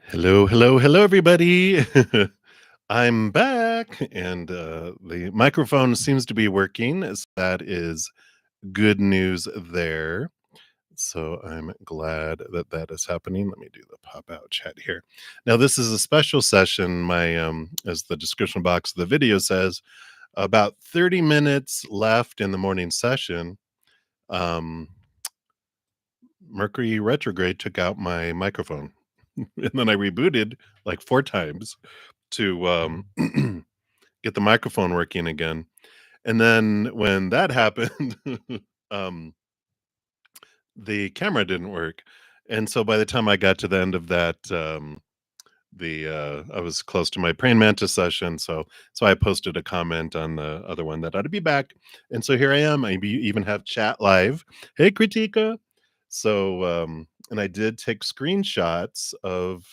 Hello, hello, hello, everybody. I'm back, and the microphone seems to be working. So that is good news there. So I'm glad that that is happening. Let me do the pop out chat here. Now, this is a special session. As the description box of the video says, about 30 minutes left in the morning session. Um, Mercury Retrograde took out my microphone, and then I rebooted like 4 times to get the microphone working again. And then when that happened, um, the camera didn't work. And so by the time I got to the end of that, the I was close to my praying mantis session, so I posted a comment on the other one that I'd be back, and so here I am. Even have chat live. Hey, Kritika. And I did take screenshots of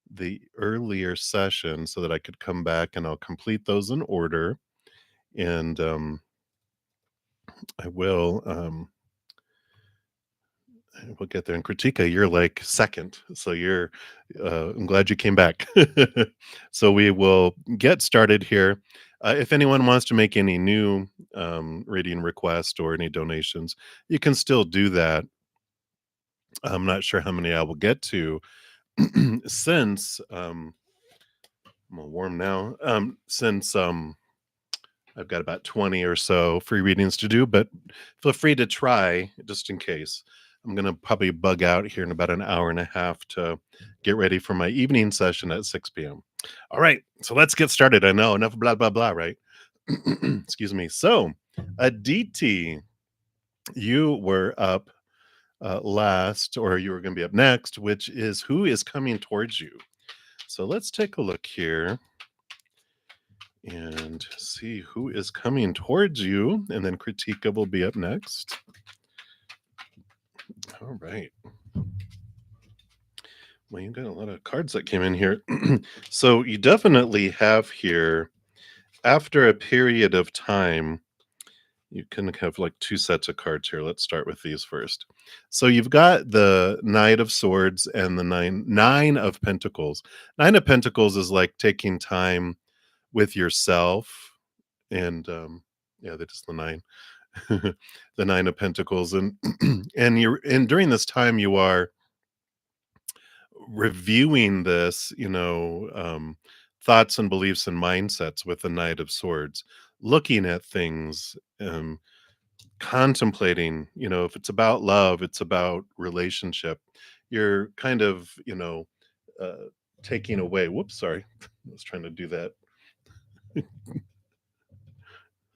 the earlier session so that I could come back and I'll complete those in order. And I will we'll get there. And Kritika, you're like second. So I'm glad you came back. So we will get started here. If anyone wants to make any new reading requests or any donations, you can still do that. I'm not sure how many I will get to since I'm all warm now. Since I've got about 20 or so free readings to do, but feel free to try just in case. I'm going to probably bug out here in about an hour and a half to get ready for my evening session at 6 p.m. All right, so let's get started. I know enough blah, blah, blah, right? Excuse me. So, Aditi, you were up last, or you were going to be up next, which is who is coming towards you. So, let's take a look here and see who is coming towards you. And then Kritika will be up next. All right. Well, you got a lot of cards that came in here. So you definitely have here, after a period of time, you can have like two sets of cards here. Let's start with these first. So you've got the Knight of Swords and the Nine of Pentacles. Nine of Pentacles is like taking time with yourself, and yeah, that is the nine. The Nine of Pentacles, and and during this time you are reviewing this, thoughts and beliefs and mindsets with the Knight of Swords, looking at things, contemplating, if it's about love, it's about relationship. You're kind of, uh, taking away. Whoops, sorry. I was trying to do that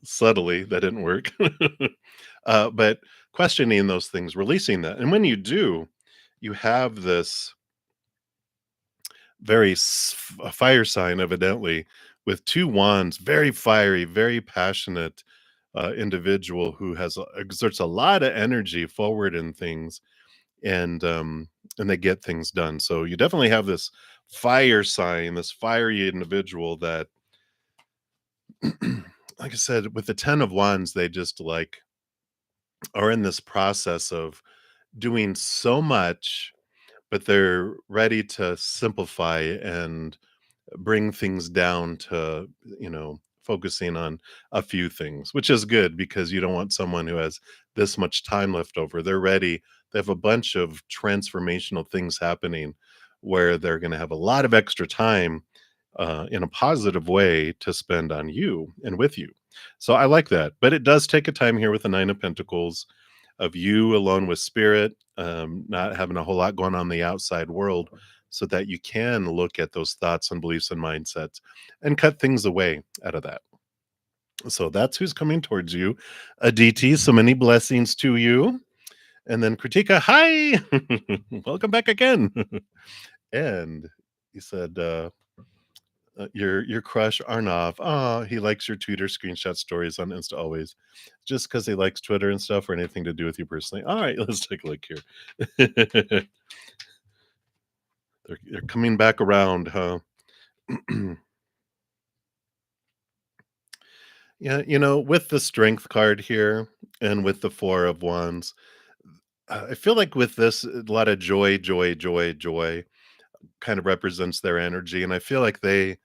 subtly. That didn't work. But questioning those things, releasing that. And when you do, you have this a fire sign, evidently, with two wands, very fiery, very passionate individual who exerts a lot of energy forward in things, and they get things done. So you definitely have this fire sign, this fiery individual that, like I said, with the Ten of Wands, they just like are in this process of doing so much, but they're ready to simplify and bring things down to, focusing on a few things, which is good because you don't want someone who has this much time left over. They're ready. They have a bunch of transformational things happening where they're going to have a lot of extra time in a positive way to spend on you and with you. So I like that. But it does take a time here with the Nine of Pentacles of you alone with spirit, not having a whole lot going on in the outside world, so that you can look at those thoughts and beliefs and mindsets and cut things away out of that. So that's who's coming towards you. Aditi, so many blessings to you. And then Kritika, hi, welcome back again. And he said, your crush Arnav. Oh, he likes your Twitter screenshot stories on Insta always. Just because he likes Twitter and stuff, or anything to do with you personally? All right, let's take a look here. They're coming back around, huh? Yeah, with the Strength card here and with the Four of Wands, I feel like with this, a lot of joy, joy, joy, joy. kind of represents their energy, and I feel like they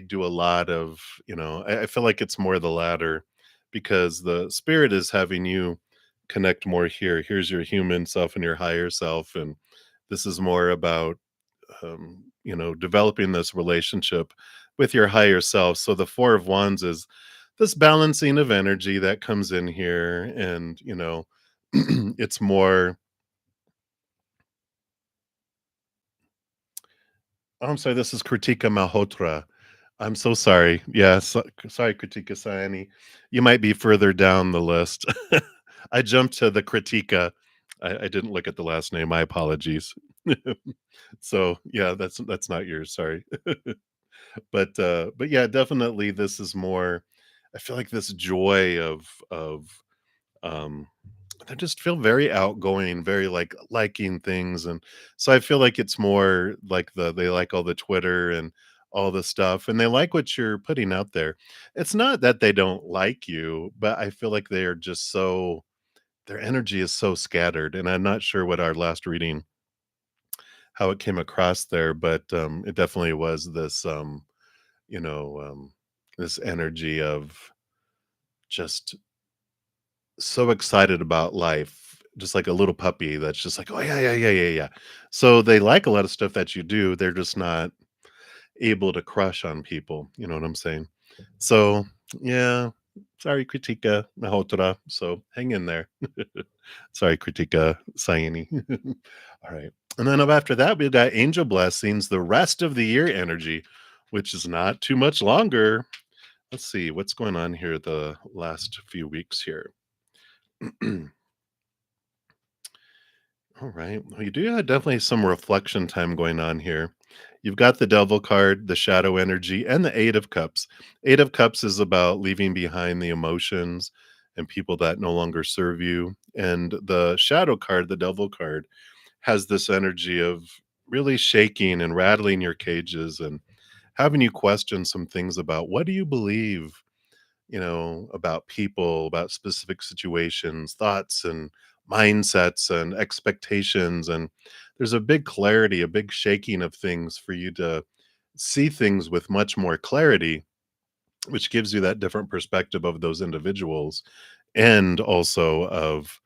do a lot of, I feel like it's more the latter because the spirit is having you connect more here. Here's your human self and your higher self, and this is more about developing this relationship with your higher self. So the Four of Wands is this balancing of energy that comes in here, and it's more. Oh, I'm sorry, this is Kritika Malhotra. I'm so sorry. Yeah, sorry, Kritika Sayani. You might be further down the list. I jumped to the Kritika. I didn't look at the last name. My apologies. So yeah, that's not yours. Sorry. But yeah, definitely this is more. I feel like this joy of um they just feel very outgoing, very like liking things. And so I feel like it's more like they like all the Twitter and all the stuff, and they like what you're putting out there. It's not that they don't like you, but I feel like they are just so their energy is so scattered. And I'm not sure what our last reading how it came across there, but it definitely was this you know this energy of just so excited about life, just like a little puppy that's just like, "Oh, yeah, yeah, yeah, yeah, yeah." So they like a lot of stuff that you do, they're just not able to crush on people, you know what I'm saying? So, yeah, sorry, Kritika Mahotra, so hang in there. Sorry, Kritika Sayani. Alright, and then up after that, we've got angel blessings, the rest of the year energy, which is not too much longer. Let's see what's going on here the last few weeks here. All right. Well, you do have definitely some reflection time going on here. You've got the Devil card, the Shadow energy, and the Eight of Cups. Eight of Cups is about leaving behind the emotions and people that no longer serve you. And the Shadow card, the Devil card, has this energy of really shaking and rattling your cages and having you question some things about what do you believe, about people, about specific situations, thoughts and mindsets and expectations. And there's a big clarity, a big shaking of things for you to see things with much more clarity, which gives you that different perspective of those individuals and also of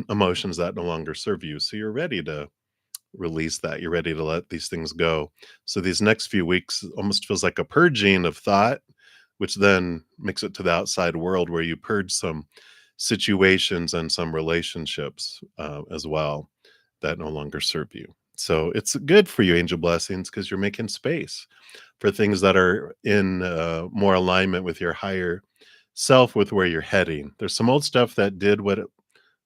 emotions that no longer serve you. So you're ready to release that. You're ready to let these things go. So these next few weeks almost feels like a purging of thought, which then makes it to the outside world where you purge some situations and some relationships as well that no longer serve you. So it's good for you, angel blessings, because you're making space for things that are in more alignment with your higher self, with where you're heading. There's some old stuff that did what it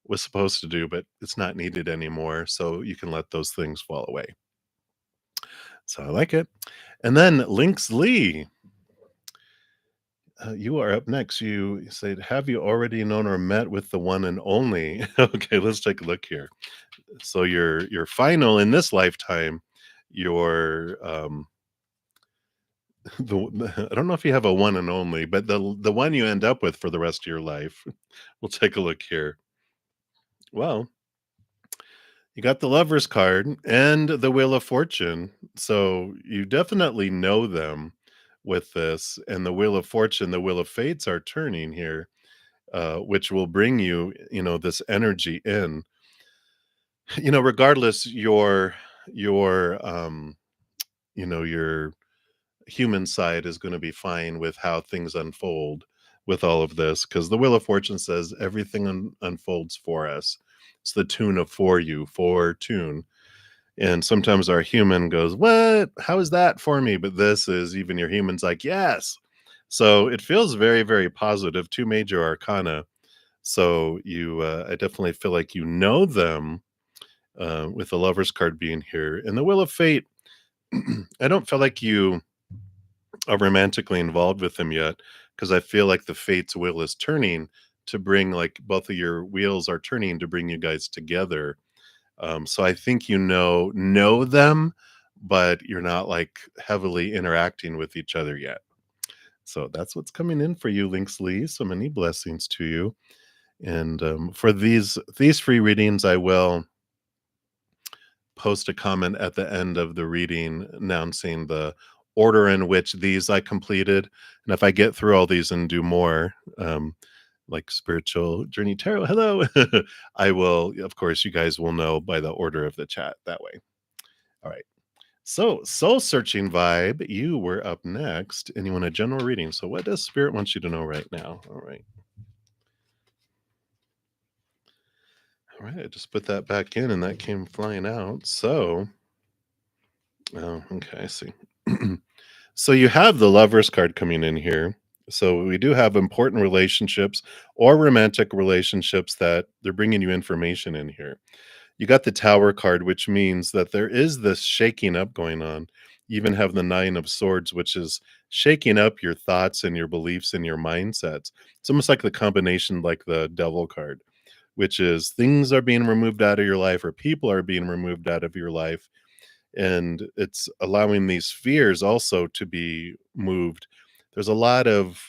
was supposed to do, but it's not needed anymore. So you can let those things fall away. So I like it. And then Lynx Lee, you are up next. You said, "Have you already known or met with the one and only?" Okay, let's take a look here. So your final in this lifetime, your I don't know if you have a one and only, but the one you end up with for the rest of your life. We'll take a look here. Well, you got the Lovers card and the Wheel of Fortune. So you definitely know them with this. And the Wheel of Fortune, the Wheel of Fates are turning here, which will bring you, this energy in. Regardless, your human side is going to be fine with how things unfold with all of this because the Wheel of Fortune says everything unfolds for us. It's the tune of for you, for tune. And sometimes our human goes, "What? How is that for me?" But this is even your human's like, "Yes." So it feels very, very positive. Two major arcana. So I definitely feel like you know them with the Lover's card being here, and the Wheel of Fate. I don't feel like you are romantically involved with them yet because I feel like the Fate's wheel is turning to bring like both of your wheels are turning to bring you guys together. So I think know them, but you're not like heavily interacting with each other yet. So that's what's coming in for you, Lynx Lee. So many blessings to you. And for these free readings, I will post a comment at the end of the reading announcing the order in which these I completed. And if I get through all these and do more, like Spiritual Journey Tarot, hello, I will, of course, you guys will know by the order of the chat that way. All right. So, soul searching vibe, you were up next and you want a general reading. So, what does Spirit want you to know right now? All right. All right. I just put that back in and that came flying out. So, oh, okay. I see. So, you have the Lovers card coming in here. So, we do have important relationships or romantic relationships that they're bringing you information in here. You got the Tower card, which means that there is this shaking up going on. You even have the Nine of Swords, which is shaking up your thoughts and your beliefs and your mindsets. It's almost like the combination, like the Devil card, which is things are being removed out of your life or people are being removed out of your life. And it's allowing these fears also to be moved. There's a lot of,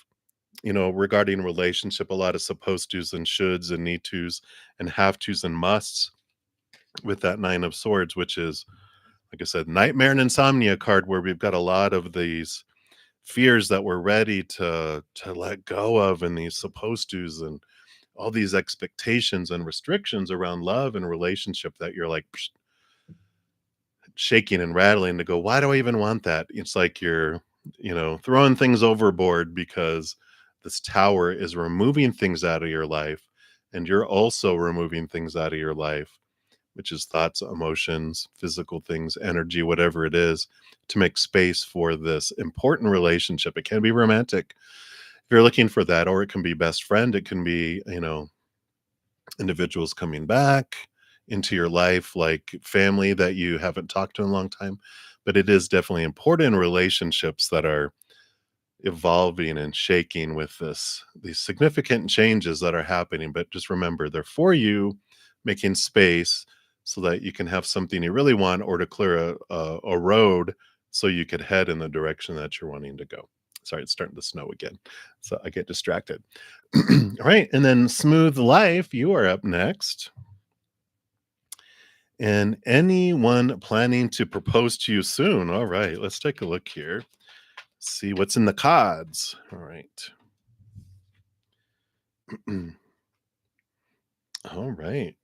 regarding relationship, a lot of supposed tos and shoulds and need tos and have tos and musts with that Nine of Swords, which is, like I said, nightmare and insomnia card, where we've got a lot of these fears that we're ready to let go of, and these supposed tos and all these expectations and restrictions around love and relationship that you're like shaking and rattling to go, why do I even want that? It's like you're, throwing things overboard because this tower is removing things out of your life, and you're also removing things out of your life, which is thoughts, emotions, physical things, energy, whatever it is, to make space for this important relationship. It can be romantic if you're looking for that, or it can be best friend. It can be, individuals coming back into your life, like family that you haven't talked to in a long time. But it is definitely important relationships that are evolving and shaking with these significant changes that are happening. But just remember, they're for you, making space so that you can have something you really want, or to clear a road so you could head in the direction that you're wanting to go. Sorry, it's starting to snow again, so I get distracted. All right, and then Smooth Life, you are up next. And anyone planning to propose to you soon? All right, let's take a look here. See what's in the cards. All right. All right.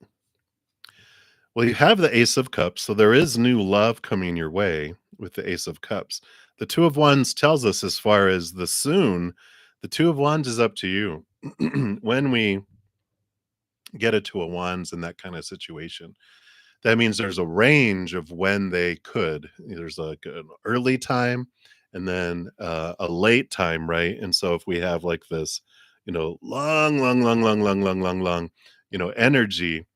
Well, you have the Ace of Cups, so there is new love coming your way with the Ace of Cups. The Two of Wands tells us, as far as the soon, the Two of Wands is up to you. When we get a Two of Wands in that kind of situation, that means there's a range of when they could. There's like an early time and then a late time, right? And so if we have like this, long, energy,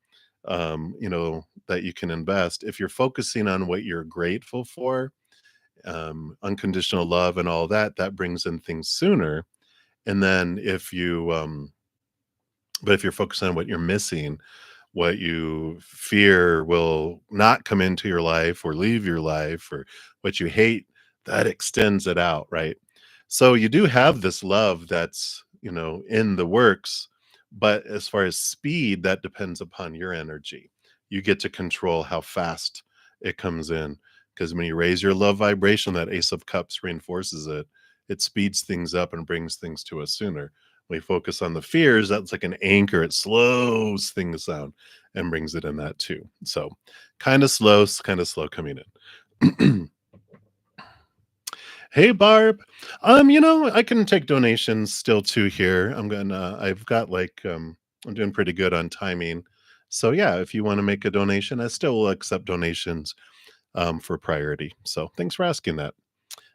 that you can invest. If you're focusing on what you're grateful for, unconditional love and all that, that brings in things sooner. And then but if you're focused on what you're missing, what you fear will not come into your life or leave your life, or what you hate, that extends it out, right? So you do have this love that's, in the works, but as far as speed, that depends upon your energy. You get to control how fast it comes in, because when you raise your love vibration, that Ace of Cups reinforces it. It speeds things up and brings things to us sooner. We focus on the fears, that's like an anchor. It slows things down and brings it in that too. So kind of slow coming in. Hey Barb. I can take donations still too here. I've got like I'm doing pretty good on timing. So yeah, if you want to make a donation, I still will accept donations for priority. So thanks for asking that.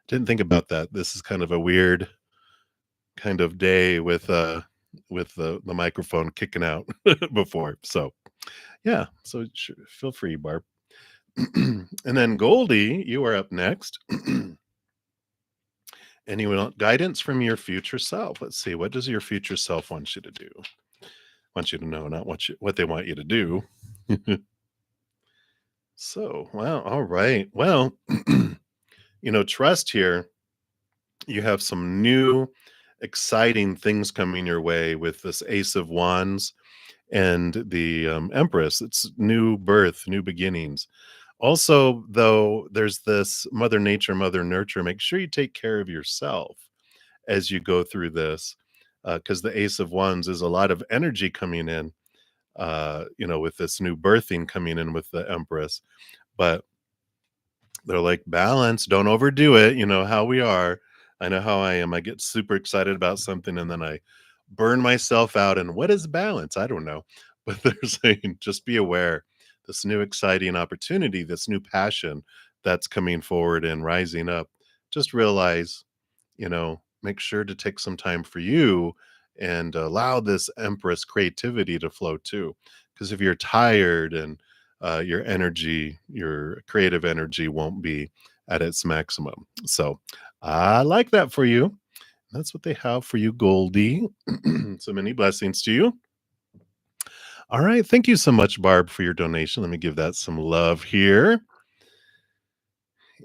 Didn't think about that. This is kind of a weird kind of day with the microphone kicking out before. So yeah, so feel free, Barb. And then Goldie, you are up next. And you want guidance from your future self. Let's see, what does your future self want you to do? Want you to know, not what they want you to do. So, wow, all right. Well, trust here. You have some new exciting things coming your way with this Ace of Wands and the Empress. It's new birth, new beginnings. Also, though, there's this mother nature, mother nurture. Make sure you take care of yourself as you go through this, because the Ace of Wands is a lot of energy coming in, with this new birthing coming in with the Empress. But they're like, "Balance, don't overdo it," you know how we are. I know how I am. I get super excited about something and then I burn myself out, and what is balance? I don't know. But they're saying, "Just be aware, this new exciting opportunity, this new passion that's coming forward and rising up, just realize, make sure to take some time for you and allow this Empress creativity to flow too. Because if you're tired and your energy, your creative energy won't be at its maximum. So I like that for you. That's what they have for you, Goldie. So many blessings to you. All right. Thank you so much, Barb, for your donation. Let me give that some love here.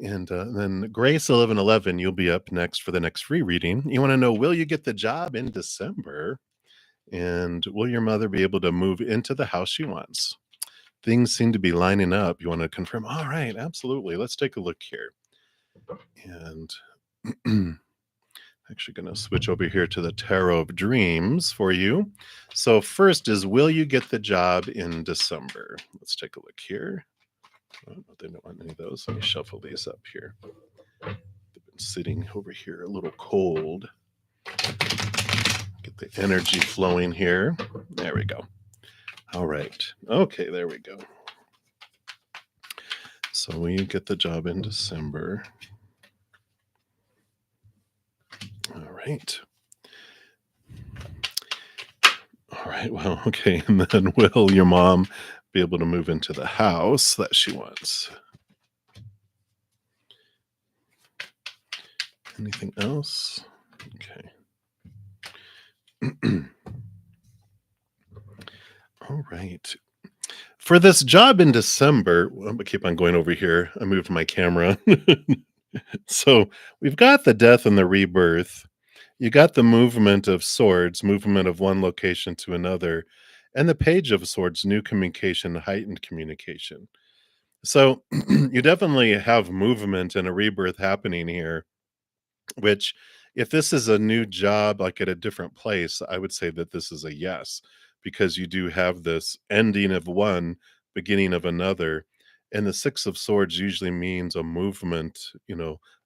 And then Grace 1111, you'll be up next for the next free reading. You want to know, will you get the job in December? And will your mother be able to move into the house she wants? Things seem to be lining up. You want to confirm? All right, absolutely. Let's take a look here. And actually going to switch over here to the Tarot of Dreams for you. So first is, will you get the job in December? Let's take a look here. Oh, they don't want any of those. Let me shuffle these up here. They've been sitting over here a little cold. Get the energy flowing here. There we go. All right. Okay, there we go. So will you get the job in December? All right. All right. Well, okay. And then will your mom be able to move into the house that she wants? Anything else? Okay. All right. For this job in December, well, I'm gonna keep on going over here. I moved my camera. So we've got the death and the rebirth. You got the movement of swords, movement of one location to another, and the page of swords, new communication, heightened communication. So you definitely have movement and a rebirth happening here, which, if this is a new job, like at a different place, I would say that this is a yes, because you do have this ending of one, beginning of another. And the Six of Swords usually means a movement,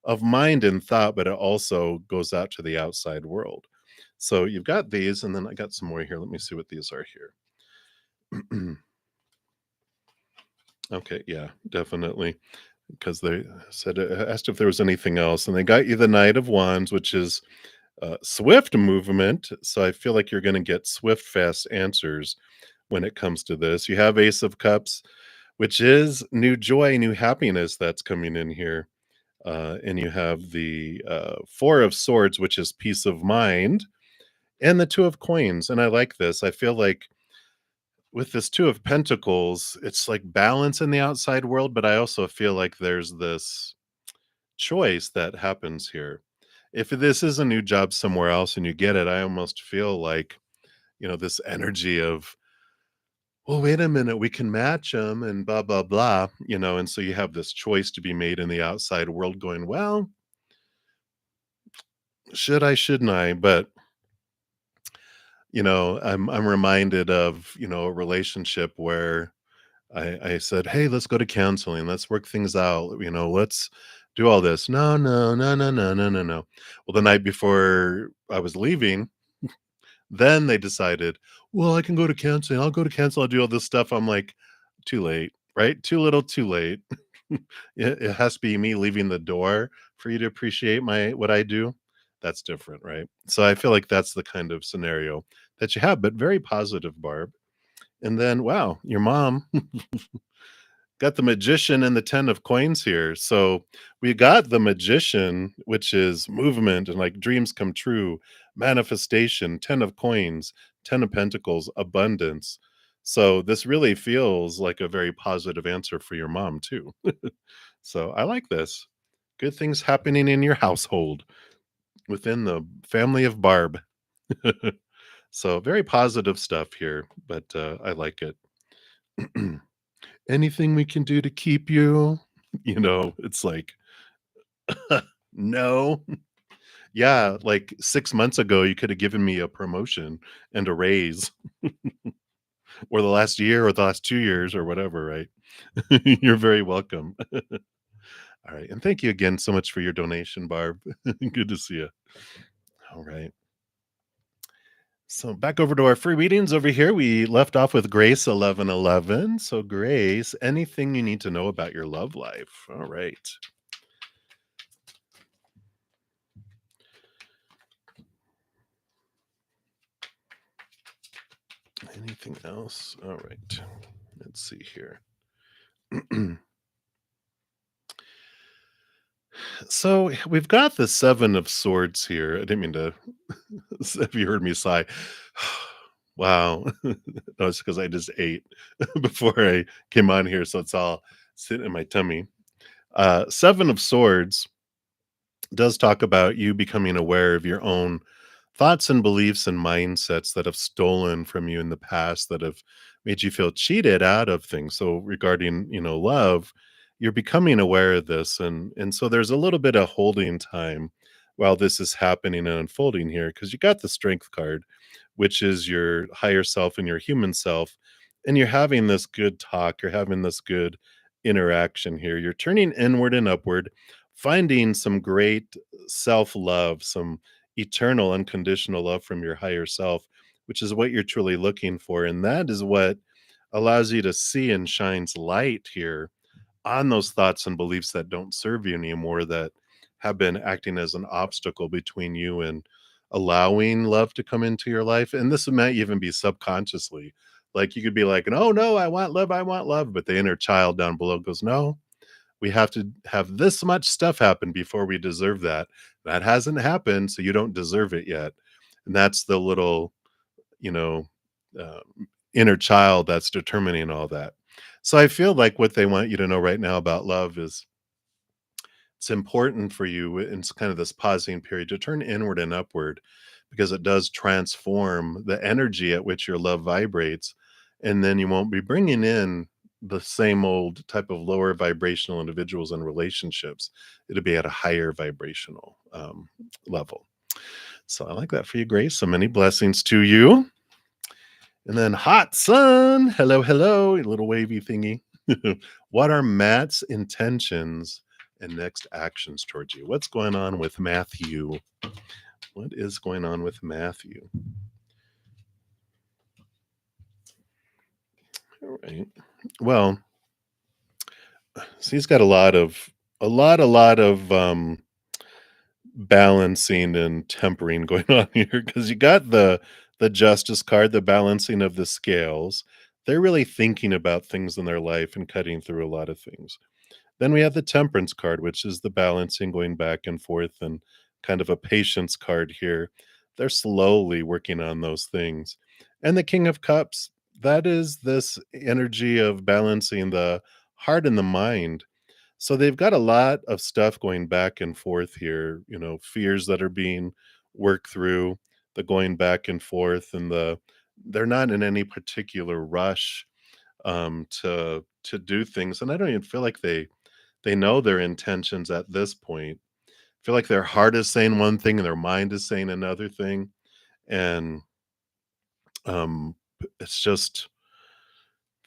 of mind and thought, but it also goes out to the outside world. So you've got these, and then I got some more here. Let me see what these are here. Okay, yeah, definitely. Because they said, asked if there was anything else, and they got you the Knight of Wands, which is swift movement. So I feel like you're going to get swift, fast answers when it comes to this. You have Ace of Cups, which is new joy, new happiness that's coming in here. And you have the Four of Swords, which is peace of mind, and the Two of Coins. And I like this. I feel like with this Two of Pentacles, it's like balance in the outside world, but I also feel like there's this choice that happens here. If this is a new job somewhere else and you get it, I almost feel like, this energy of, well, wait a minute, we can match them and blah, blah, blah, and so you have this choice to be made in the outside world going, well, should I, shouldn't I? But, I'm reminded of, a relationship where I said, "Hey, let's go to counseling. Let's work things out. Let's do all this." No, no, no, no, no, no, no, no. Well, the night before I was leaving, then they decided, "Well, I can go to counseling. I'll go to counseling. I'll do all this stuff." I'm like, too late, right? Too little, too late. It has to be me leaving the door for you to appreciate what I do. That's different, right? So I feel like that's the kind of scenario that you have, but very positive, Barb. And then, wow, your mom got the Magician and the 10 of coins here. So we got the Magician, which is movement and like dreams come true, manifestation, 10 of coins, 10 of pentacles, abundance. So this really feels like a very positive answer for your mom too. So I like this. Good things happening in your household within the family of Barb. So very positive stuff here, but I like it. Anything we can do to keep you? It's like, no. Yeah, like 6 months ago, you coulda given me a promotion and a raise, or the last year or the last 2 years or whatever, right? You're very welcome. Alright, and thank you again so much for your donation, Barb. Good to see you. Alright. So back over to our free readings over here. We left off with Grace 1111. So Grace, anything you need to know about your love life. All right. Anything else? All right. Let's see here. So we've got the 7 of swords here. I didn't mean to if you heard me sigh. Wow. No, it's because I just ate before I came on here, so it's all sitting in my tummy. 7 of swords does talk about you becoming aware of your own thoughts and beliefs and mindsets that have stolen from you in the past, that have made you feel cheated out of things. So regarding, love, you're becoming aware of this, and so there's a little bit of holding time while this is happening and unfolding here, because you got the strength card, which is your higher self and your human self, and you're having this good talk, you're having this good interaction here, you're turning inward and upward, finding some great self-love, some eternal unconditional love from your higher self, which is what you're truly looking for, and that is what allows you to see and shines light here on those thoughts and beliefs that don't serve you anymore, that have been acting as an obstacle between you and allowing love to come into your life. And this might even be subconsciously. Like you could be like, "No, no, I want love." But the inner child down below goes, "No, we have to have this much stuff happen before we deserve that. That hasn't happened, so you don't deserve it yet." And that's the little, you know, uh, inner child that's determining all that. So I feel like what they want you to know right now about love is it's important for you in kind of this pausing period to turn inward and upward, because it does transform the energy at which your love vibrates. And then you won't be bringing in the same old type of lower vibrational individuals and relationships. It'll be at a higher vibrational level. So I like that for you, Grace. So many blessings to you. And then Hot Sun, hello, hello, a little wavy thingy. What are Matt's intentions and next actions towards you? What's going on with Matthew? What is going on with Matthew? All right. Well, so he's got a lot of balancing and tempering going on here, because you got the justice card, the balancing of the scales. They're really thinking about things in their life and cutting through a lot of things. Then we have the temperance card, which is the balancing, going back and forth, and kind of a patience card here. They're slowly working on those things. And the king of cups, that is this energy of balancing the heart and the mind. So they've got a lot of stuff going back and forth here, fears that are being worked through, the going back and forth, and they're not in any particular rush to do things. And I don't even feel like they know their intentions at this point. I feel like their heart is saying one thing and their mind is saying another thing. And it's just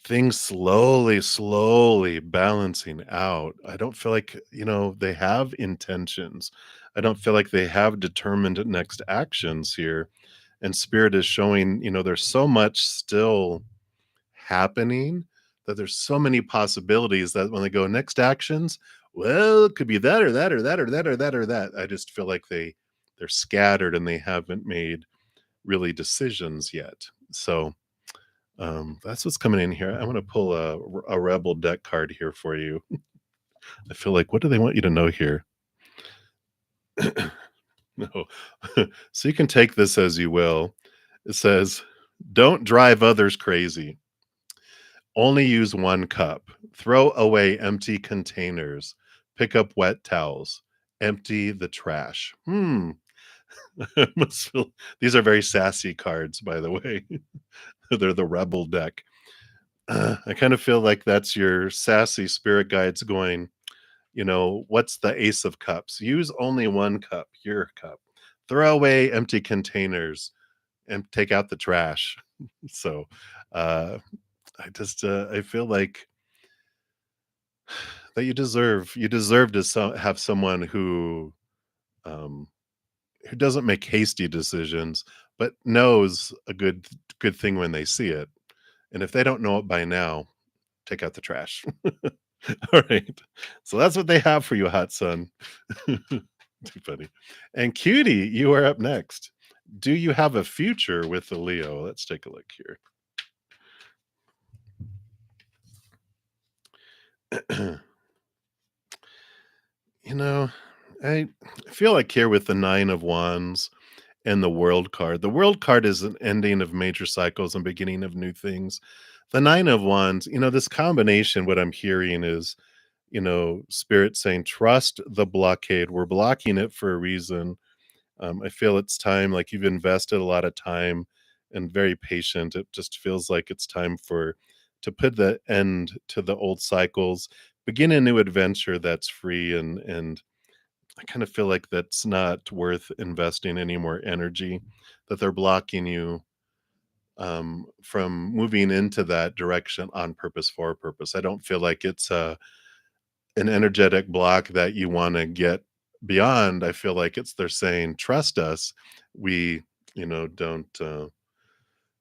things slowly balancing out. I don't feel like, they have intentions. I don't feel like they have determined next actions here. And spirit is showing, there's so much still happening, that there's so many possibilities, that when they go next actions, well, it could be that or that or that or that or that or that. I just feel like they're scattered and they haven't made really decisions yet. So that's what's coming in here. I'm going to pull a rebel deck card here for you. I feel like, what do they want you to know here? No. So you can take this as you will. It says, don't drive others crazy. Only use one cup. Throw away empty containers. Pick up wet towels. Empty the trash. Must feel, these are very sassy cards, by the way. They're the rebel deck. I kind of feel like that's your sassy spirit guides going, what's the Ace of Cups? Use only one cup, your cup. Throw away empty containers and take out the trash. So, uh, I feel like that you deserve to have someone um, who doesn't make hasty decisions, but knows a good thing when they see it. And if they don't know it by now, take out the trash. All right. So that's what they have for you, hot son. Too funny. And cutie, you are up next. Do you have a future with the Leo? Let's take a look here. you know, I feel like here with the Nine of Wands and the World card. The World card is an ending of major cycles and beginning of new things. The Nine of Wands, this combination, what I'm hearing is, Spirit saying, trust the blockade. We're blocking it for a reason. I feel it's time, like you've invested a lot of time and very patient. It just feels like it's time to put the end to the old cycles, begin a new adventure that's free and I kind of feel like that's not worth investing any more energy, that they're blocking you from moving into that direction on purpose for a purpose. I don't feel like it's an energetic block that you want to get beyond. I feel like they're saying, trust us. We, don't,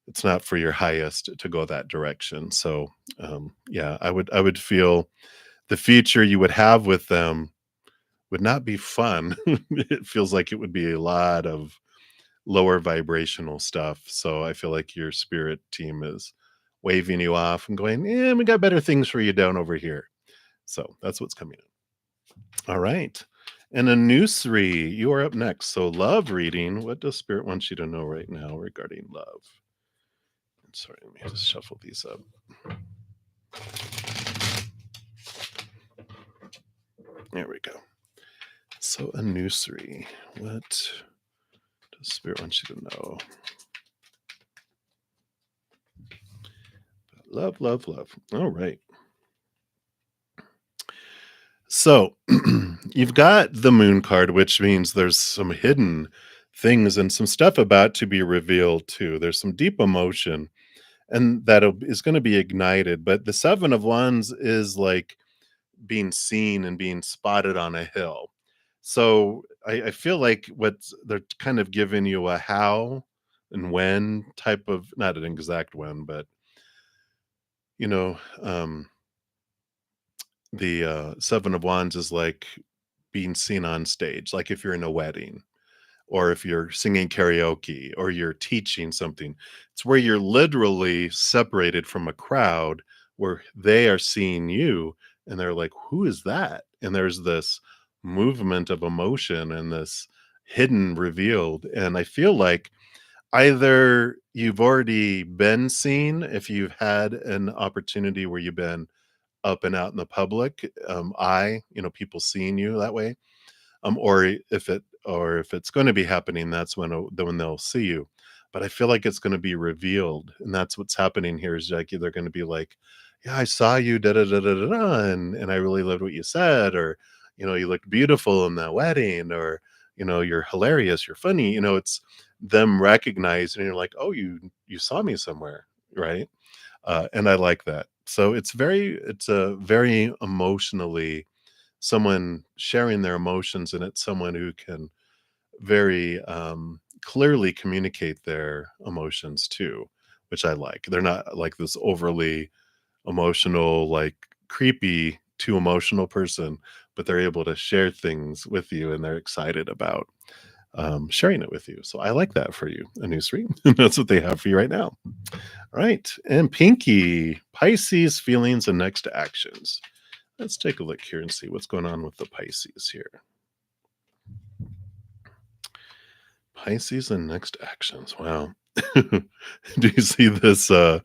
it's not for your highest to go that direction. So, yeah, I would feel the future you would have with them would not be fun. It feels like it would be a lot of lower vibrational stuff. So I feel like your spirit team is waving you off and going, yeah, we got better things for you down over here. So that's what's coming in. All right. And a new three, you are up next. So love reading. What does spirit want you to know right now regarding love? Sorry, let me just shuffle these up. There we go. So a new three. What does spirit want you to know? Love, love, love. All right. So you've got the moon card, which means there's some hidden things and some stuff about to be revealed too. There's some deep emotion and is going to be ignited. But the Seven of Wands is like being seen and being spotted on a hill. So I feel like they're kind of giving you a how and when type of, not an exact when, but you know, um, the Seven of Wands is like being seen on stage, like if you're in a wedding or if you're singing karaoke or you're teaching something. It's where you're literally separated from a crowd where they are seeing you and they're like, who is that? And there's this movement of emotion and this hidden revealed. And I feel like either you've already been seen, if you've had an opportunity where you've been up and out in the public, people seeing you that way, or if it's going to be happening, that's when they'll see you. But I feel like it's going to be revealed, and that's what's happening here. Is like they're going to be like, "Yeah, I saw you, da da da da da, da, and I really loved what you said," or you looked beautiful in that wedding, or you're hilarious, you're funny. It's them recognizing, and you're like, "Oh, you saw me somewhere, right?" And I like that. So it's a very emotionally someone sharing their emotions, and it's someone who can very clearly communicate their emotions too, which I like. They're not like this overly emotional, like creepy, too emotional person, but they're able to share things with you and they're excited about sharing it with you. So I like that for you, Anusri. That's what they have for you right now. All right. And Pinky, Pisces feelings and next actions. Let's take a look here and see what's going on with the Pisces here. Pisces and next actions. Wow. Do you see this the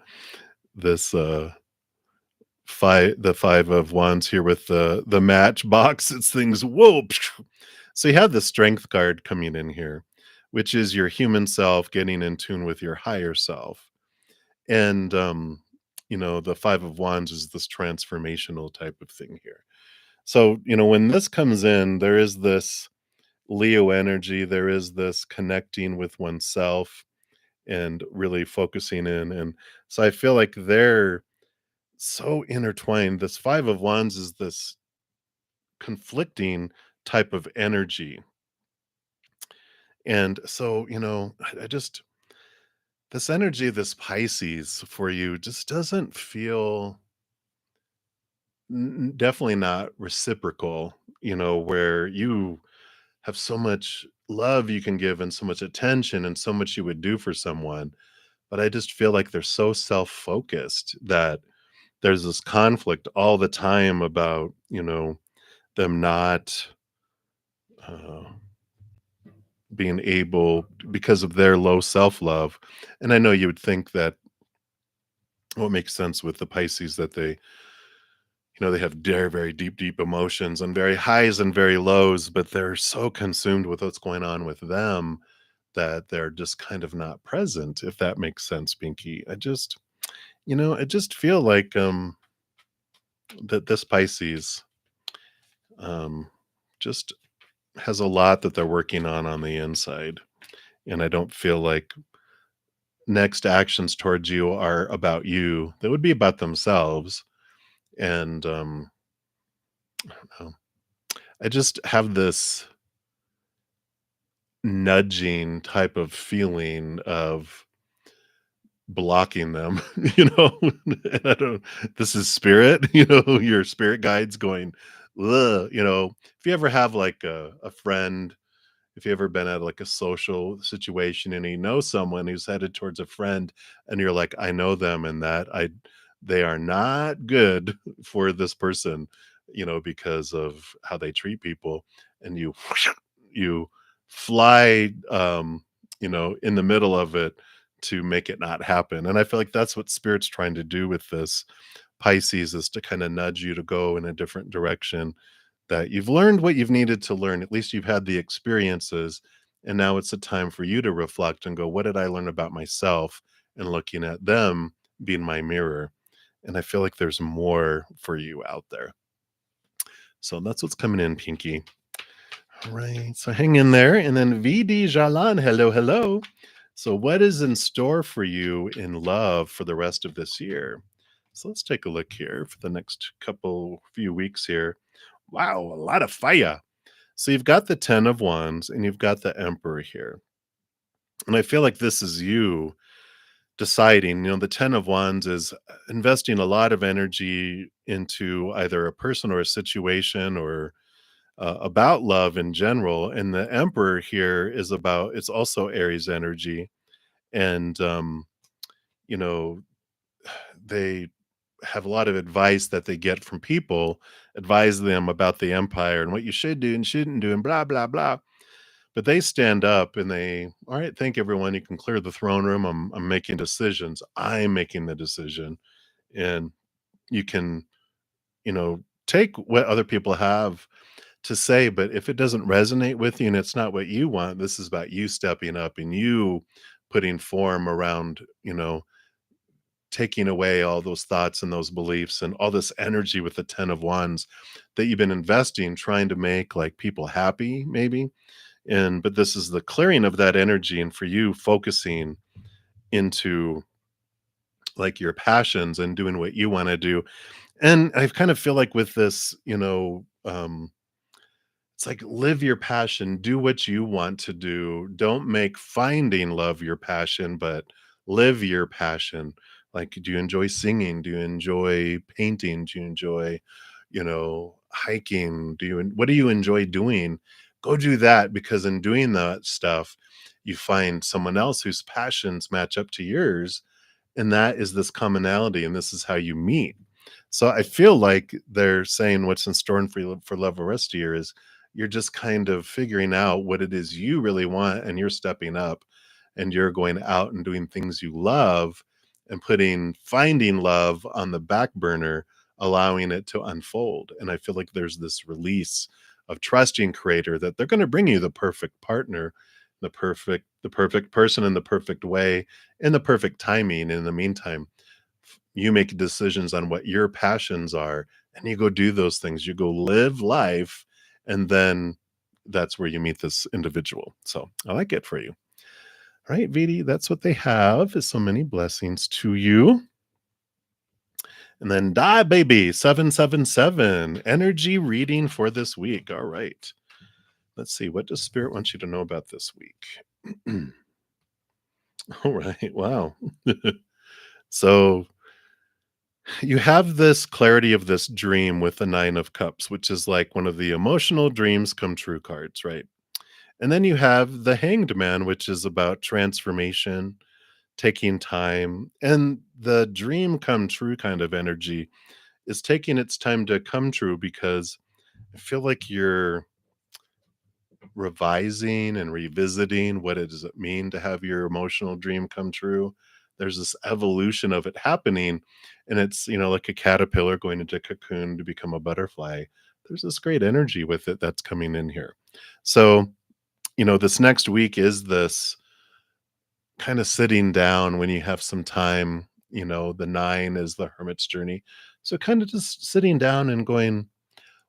five of wands here with the matchbox? It's things, whoa. So you have the strength card coming in here, which is your human self getting in tune with your higher self. And the 5 of Wands is this transformational type of thing here. So, when this comes in, there is this Leo energy, there is this connecting with oneself and really focusing in. And so I feel like they're so intertwined. This 5 of Wands is this conflicting type of energy. And so, I just, this energy, this Pisces for you just doesn't feel definitely not reciprocal, where you have so much love you can give and so much attention and so much you would do for someone. But I just feel like they're so self-focused that there's this conflict all the time about, them not uh, being able because of their low self-love. And I know you would think that what makes sense with the Pisces that they have very, very deep, deep emotions and very highs and very lows, but they're so consumed with what's going on with them that they're just kind of not present, if that makes sense, Binky. I just feel like that this Pisces um just has a lot that they're working on the inside. And I don't feel like next actions towards you are about you. They would be about themselves. And um, I just have this nudging type of feeling of blocking them, and I don't this is spirit, your spirit guides going, ugh, if you ever have like a friend, if you ever been at like a social situation and you know someone who's headed towards a friend and you're like, I know them and that they are not good for this person, because of how they treat people, and you fly in the middle of it to make it not happen. And I feel like that's what spirit's trying to do with this Pisces, is to kind of nudge you to go in a different direction, that you've learned what you've needed to learn. At least you've had the experiences. And now it's a time for you to reflect and go, what did I learn about myself? And looking at them being my mirror. And I feel like there's more for you out there. So that's what's coming in, Pinky. All right. So hang in there. And then VD Jalan, hello, hello. So, what is in store for you in love for the rest of this year? So, let's take a look here for the next few weeks here. Wow, a lot of fire. So you've got the 10 of Wands and you've got the Emperor here. And I feel like this is you deciding, the 10 of Wands is investing a lot of energy into either a person or a situation, or about love in general. And the Emperor here is about, it's also Aries energy. And, you know, they have a lot of advice that they get from people, advise them about the empire and what you should do and shouldn't do and blah, blah, blah. But they stand up and they, all right, thank everyone. You can clear the throne room. I'm making decisions. I'm making the decision. And you can, take what other people have to say, but if it doesn't resonate with you and it's not what you want, this is about you stepping up and you putting form around, taking away all those thoughts and those beliefs and all this energy with the 10 of Wands that you've been investing trying to make like people happy, maybe. But this is the clearing of that energy, and for you focusing into like your passions and doing what you want to do. And I kind of feel like with this, it's like live your passion, do what you want to do. Don't make finding love your passion, but live your passion. Like, do you enjoy singing? Do you enjoy painting? Do you enjoy, hiking? What do you enjoy doing? Go do that, because in doing that stuff, you find someone else whose passions match up to yours, and that is this commonality, and this is how you meet. So I feel like they're saying what's in store for you for love the rest of year is you're just kind of figuring out what it is you really want, and you're stepping up and you're going out and doing things you love and putting finding love on the back burner, allowing it to unfold. And I feel like there's this release of trusting creator that they're going to bring you the perfect partner, the perfect person in the perfect way, in the perfect timing. In the meantime, you make decisions on what your passions are, and you go do those things. You go live life, and then that's where you meet this individual. So I like it for you. All right, Vidi, that's what they have. Is so many blessings to you. And then Die Baby 777 energy reading for this week. All right. Let's see. What does Spirit want you to know about this week? All right. Wow. So you have this clarity of this dream with the Nine of Cups, which is like one of the emotional dreams come true cards, right? And then you have the Hanged Man, which is about transformation, taking time, and the dream come true kind of energy is taking its time to come true because I feel like you're revising and revisiting what it does it mean to have your emotional dream come true. There's this evolution of it happening, and it's, like a caterpillar going into cocoon to become a butterfly. There's this great energy with it that's coming in here. So, this next week is this kind of sitting down when you have some time. The nine is the hermit's journey. So, kind of just sitting down and going,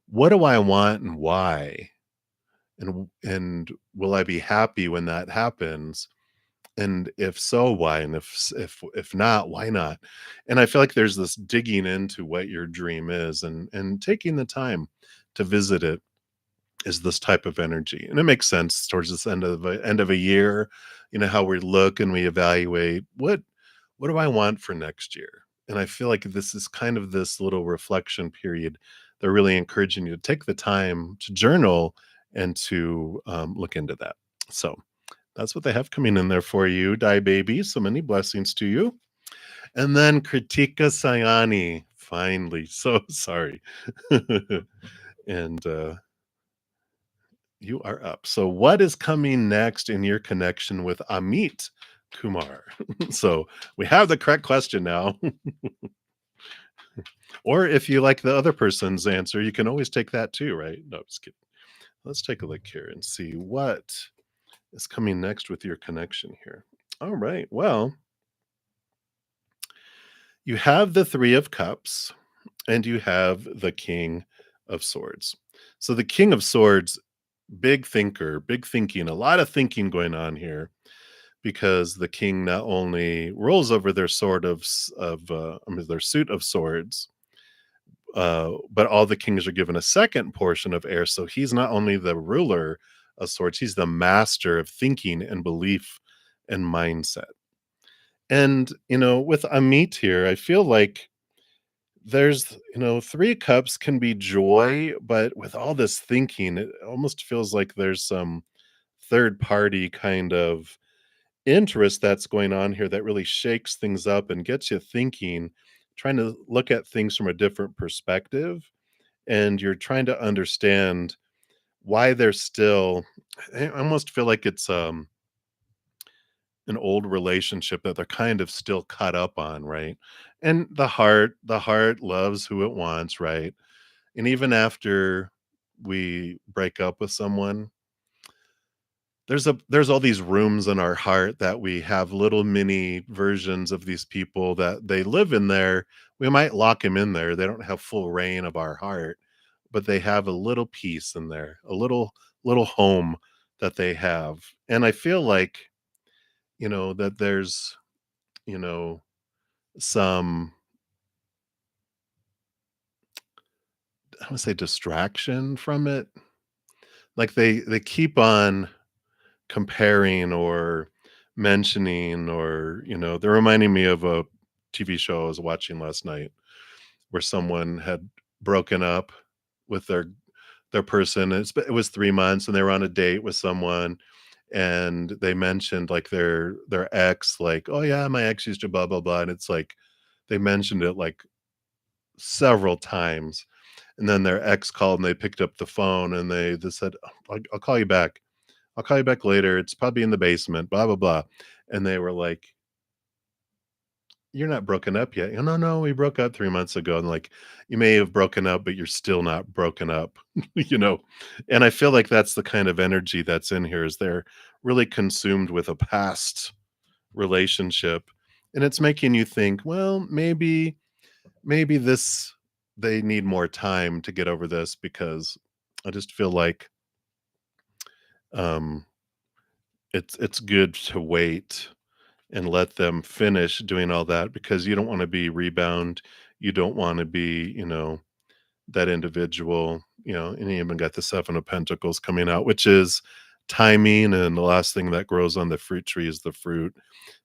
what do I want and why? And will I be happy when that happens? And if so, why? And if not, why not? And I feel like there's this digging into what your dream is and taking the time to visit it is this type of energy. And it makes sense towards this end of a year, how we look and we evaluate what do I want for next year? And I feel like this is kind of this little reflection period. They're really encouraging you to take the time to journal and to look into that. So that's what they have coming in there for you, Die Baby. So many blessings to you. And then Kritika Sayani, finally. So sorry. And you are up. So, what is coming next in your connection with Amit Kumar? So, we have the correct question now. Or if you like the other person's answer, you can always take that too, right? No, just kidding. Let's take a look here and see what is coming next with your connection here. All right. Well, you have the Three of Cups and you have the King of Swords. So, the King of Swords, big thinker, big thinking, a lot of thinking going on here because the king not only rolls over their sword their suit of swords, but all the kings are given a second portion of air. So he's not only the ruler of swords, he's the master of thinking and belief and mindset. And, with Amit here, I feel like there's, three cups can be joy, but with all this thinking, it almost feels like there's some third party kind of interest that's going on here that really shakes things up and gets you thinking, trying to look at things from a different perspective. And you're trying to understand why they're still, I almost feel like it's an old relationship that they're kind of still caught up on, right? And the heart loves who it wants, right? And even after we break up with someone, there's all these rooms in our heart that we have little mini versions of these people that they live in there. We might lock them in there. They don't have full reign of our heart, but they have a little piece in there, a little home that they have. And I feel like, that there's, you know, some, I would say, distraction from it. Like they keep on comparing or mentioning, or they're reminding me of a TV show I was watching last night where someone had broken up with their person. It was 3 months and they were on a date with someone, and they mentioned like their ex, like, oh yeah, my ex used to blah blah blah, and it's like they mentioned it like several times. And then their ex called and they picked up the phone and they said, "Oh, I'll call you back. I'll call you back later. It's probably in the basement, blah, blah, blah." And they were like, "You're not broken up yet." "No, no, we broke up 3 months ago." And like, "You may have broken up, but you're still not broken up." you know? And I feel like that's the kind of energy that's in here is they're really consumed with a past relationship and it's making you think, well, maybe this they need more time to get over this because I just feel like um it's good to wait and let them finish doing all that because you don't want to be rebound. You don't want to be, that individual, and you even got the Seven of Pentacles coming out, which is timing. And the last thing that grows on the fruit tree is the fruit.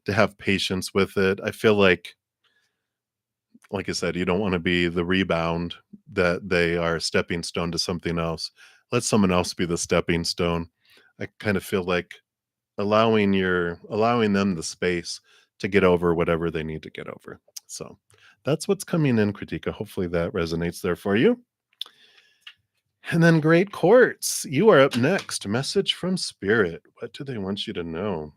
To have patience with it. I feel like I said, you don't want to be the rebound that they are a stepping stone to something else. Let someone else be the stepping stone. I kind of feel like allowing them the space to get over whatever they need to get over. So that's what's coming in, Kritika. Hopefully that resonates there for you. And then Great Courts, you are up next. Message from Spirit. What do they want you to know?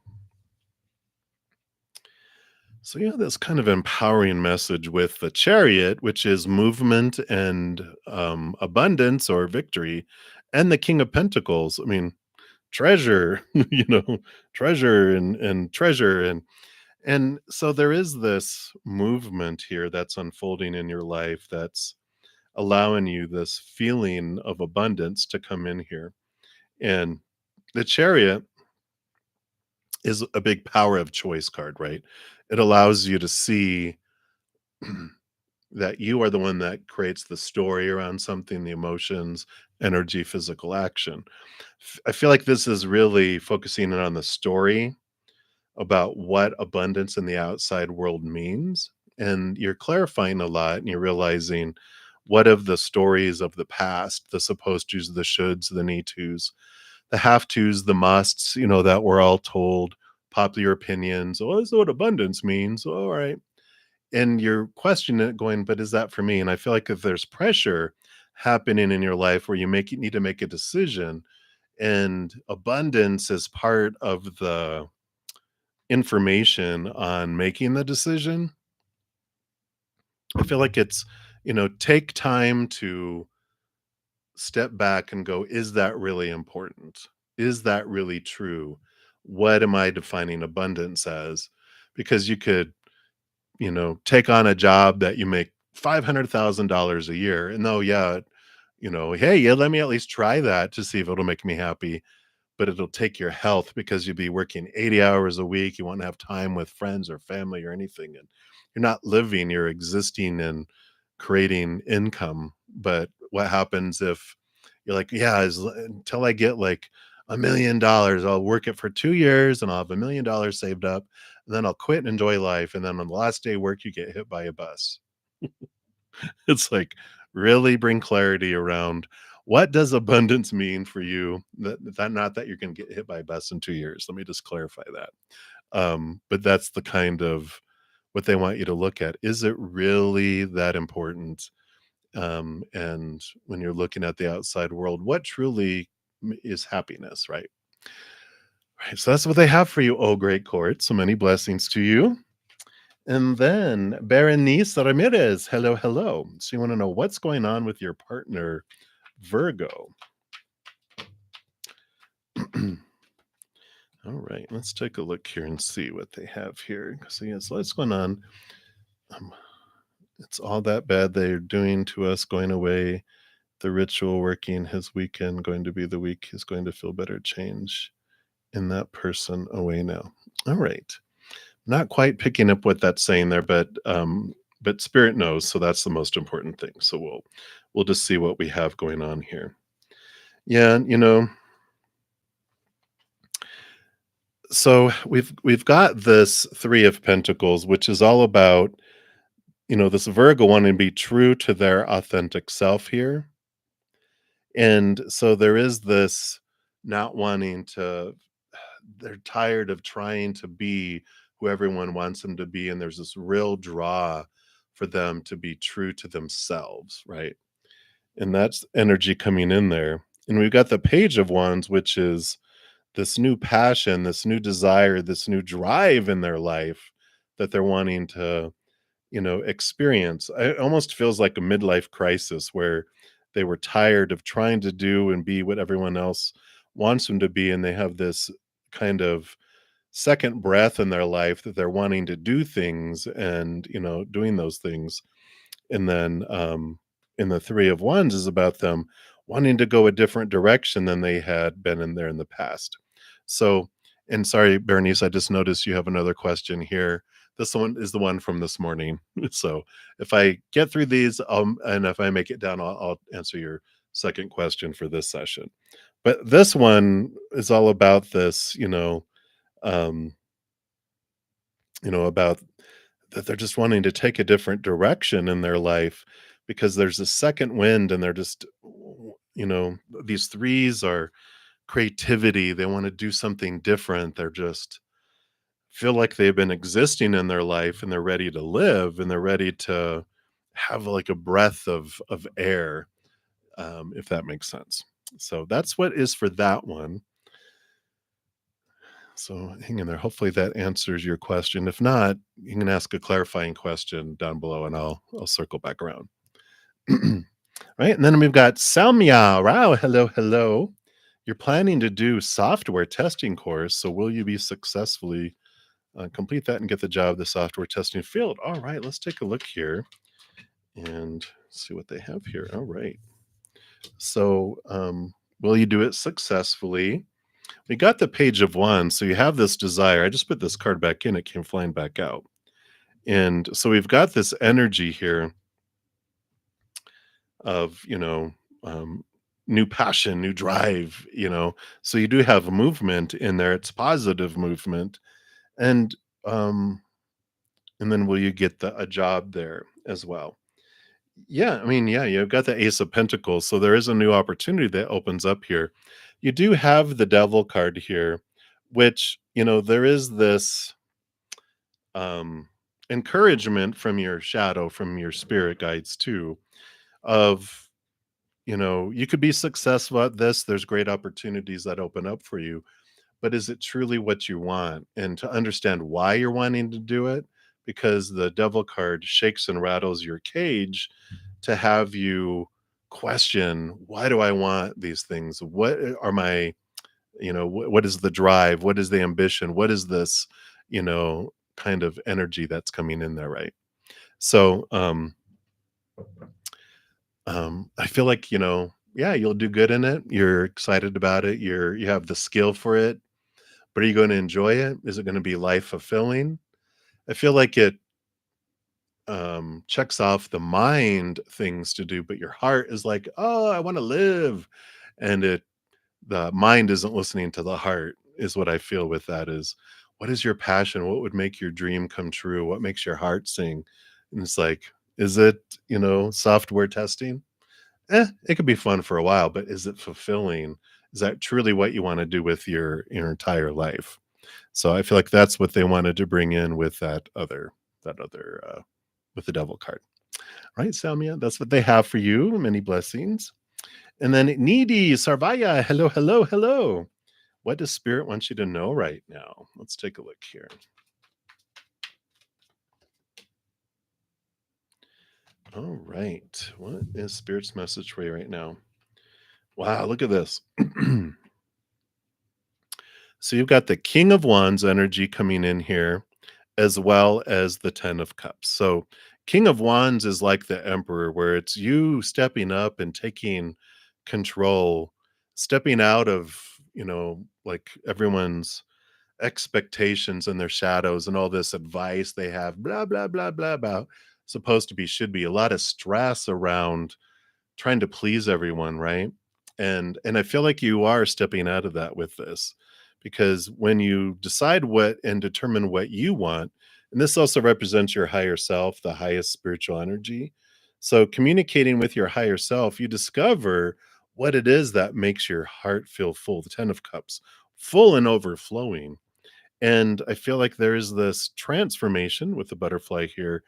So yeah, this kind of empowering message with the Chariot, which is movement and abundance or victory, and the King of Pentacles. I mean, treasure, treasure and treasure and so there is this movement here that's unfolding in your life that's allowing you this feeling of abundance to come in here. And the Chariot is a big power of choice card, right? It allows you to see that you are the one that creates the story around something, the emotions, energy, physical action. I feel like this is really focusing in on the story about what abundance in the outside world means. And you're clarifying a lot and you're realizing what of the stories of the past, the supposed tos, the shoulds, the need tos, the have tos, the musts, that we're all told, popular opinions. Oh, this is what abundance means. All right. And you're questioning it, going, but is that for me? And I feel like if there's pressure happening in your life where you need to make a decision, and abundance is part of the information on making the decision, I feel like it's, take time to step back and go, is that really important? Is that really true? What am I defining abundance as? Because you could, take on a job that you make $500,000 a year. And though, yeah, hey, yeah, let me at least try that to see if it'll make me happy. But it'll take your health because you'll be working 80 hours a week. You won't have time with friends or family or anything. And you're not living, you're existing and creating income. But what happens if you're like, yeah, until I get like $1 million, I'll work it for 2 years and I'll have $1 million saved up. And then I'll quit and enjoy life. And then on the last day of work, you get hit by a bus. It's like, really bring clarity around what does abundance mean for you? That not that you're gonna get hit by a bus in 2 years. Let me just clarify that. But that's the kind of what they want you to look at. Is it really that important? And when you're looking at the outside world, what truly is happiness, right? Right. So that's what they have for you, oh great court. So many blessings to you. And then Berenice Ramirez, hello, hello. So you want to know what's going on with your partner, Virgo. All right, let's take a look here and see what they have here. So yes, what's going on? It's all that bad they're doing to us, going away, the ritual working, his weekend going to be the week he's going to feel better change in that person away now. All right. Not quite picking up what that's saying there, but spirit knows, so that's the most important thing. So we'll just see what we have going on here. Yeah, so we've got this 3 of Pentacles, which is all about, this Virgo wanting to be true to their authentic self here. And so there is this not wanting to, they're tired of trying to be who everyone wants them to be. And there's this real draw for them to be true to themselves, right? And that's energy coming in there. And we've got the Page of Wands, which is this new passion, this new desire, this new drive in their life that they're wanting to, experience. It almost feels like a midlife crisis where they were tired of trying to do and be what everyone else wants them to be. And they have this kind of second breath in their life that they're wanting to do things and, doing those things. And then, in the 3 of Wands is about them wanting to go a different direction than they had been in there in the past. So, and sorry, Bernice, I just noticed you have another question here. This one is the one from this morning. So if I get through these, and if I make it down, I'll answer your second question for this session. But this one is all about this, um, about that they're just wanting to take a different direction in their life because there's a second wind and they're just, you know, these threes are creativity. They want to do something different. They're just feel like they've been existing in their life and they're ready to live and they're ready to have like a breath of air, if that makes sense. So that's what is for that one. So hang in there. Hopefully that answers your question. If not, you can ask a clarifying question down below and I'll circle back around. Right. And then we've got Salmia. Wow. Hello, hello. You're planning to do software testing course. So will you be successfully complete that and get the job the software testing field? All right. Let's take a look here and see what they have here. All right. So will you do it successfully? We got the page of wands, so you have this desire. I just put this card back in, it came flying back out. And so we've got this energy here of, new passion, new drive. So you do have movement in there. It's positive movement. And and then will you get a job there as well? Yeah, I mean, yeah, you've got the Ace of Pentacles, so there is a new opportunity that opens up here. You do have the Devil card here, which, there is this um encouragement from your shadow, from your spirit guides too, of, you could be successful at this. There's great opportunities that open up for you, but is it truly what you want? And to understand why you're wanting to do it, because the Devil card shakes and rattles your cage to have you question, why do I want these things? What are my, what is the drive? What is the ambition? What is this, kind of energy that's coming in there, right? So, I feel like, yeah, you'll do good in it. You're excited about it. You have the skill for it, but are you going to enjoy it? Is it going to be life fulfilling? I feel like it checks off the mind things to do, but your heart is like, oh, I want to live. And the mind isn't listening to the heart, is what I feel with that. Is what is your passion? What would make your dream come true? What makes your heart sing? And it's like, is it, software testing? It could be fun for a while, but is it fulfilling? Is that truly what you want to do with your entire life? So I feel like that's what they wanted to bring in with that other with the devil card. Right, Salmia? That's what they have for you. Many blessings. And then Needy Sarvaya. Hello, hello, hello. What does spirit want you to know right now? Let's take a look here. All right. What is spirit's message for you right now? Wow, look at this. So you've got the King of Wands energy coming in here, as well as the 10 of Cups. So King of Wands is like the Emperor, where it's you stepping up and taking control, stepping out of, like everyone's expectations and their shadows and all this advice they have, blah, blah, blah, blah, blah, supposed to be, should be a lot of stress around trying to please everyone, right? And I feel like you are stepping out of that with this, because when you decide what and determine what you want, and this also represents your higher self, the highest spiritual energy. So communicating with your higher self, you discover what it is that makes your heart feel full, the 10 of cups, full and overflowing. And I feel like there is this transformation with the butterfly here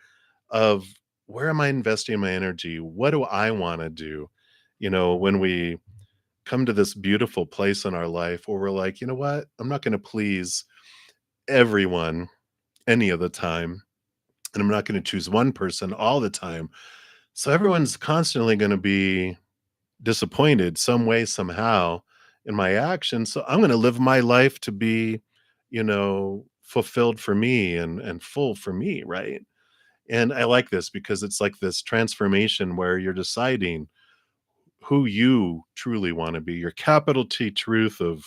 of, where am I investing my energy? What do I want to do? When we come to this beautiful place in our life where we're like, you know what? I'm not going to please everyone any of the time. And I'm not going to choose one person all the time. So everyone's constantly going to be disappointed some way, somehow in my actions. So I'm going to live my life to be, fulfilled for me and full for me, right? And I like this because it's like this transformation where you're deciding who you truly want to be, your capital T truth of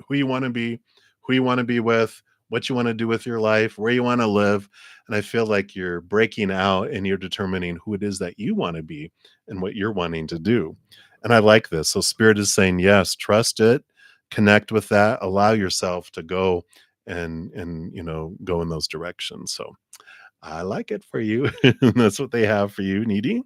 who you want to be, who you want to be with, what you want to do with your life, where you want to live. And I feel like you're breaking out and you're determining who it is that you want to be and what you're wanting to do. And I like this. So Spirit is saying, yes, trust it, connect with that, allow yourself to go and go in those directions. So I like it for you. That's what they have for you, Needy.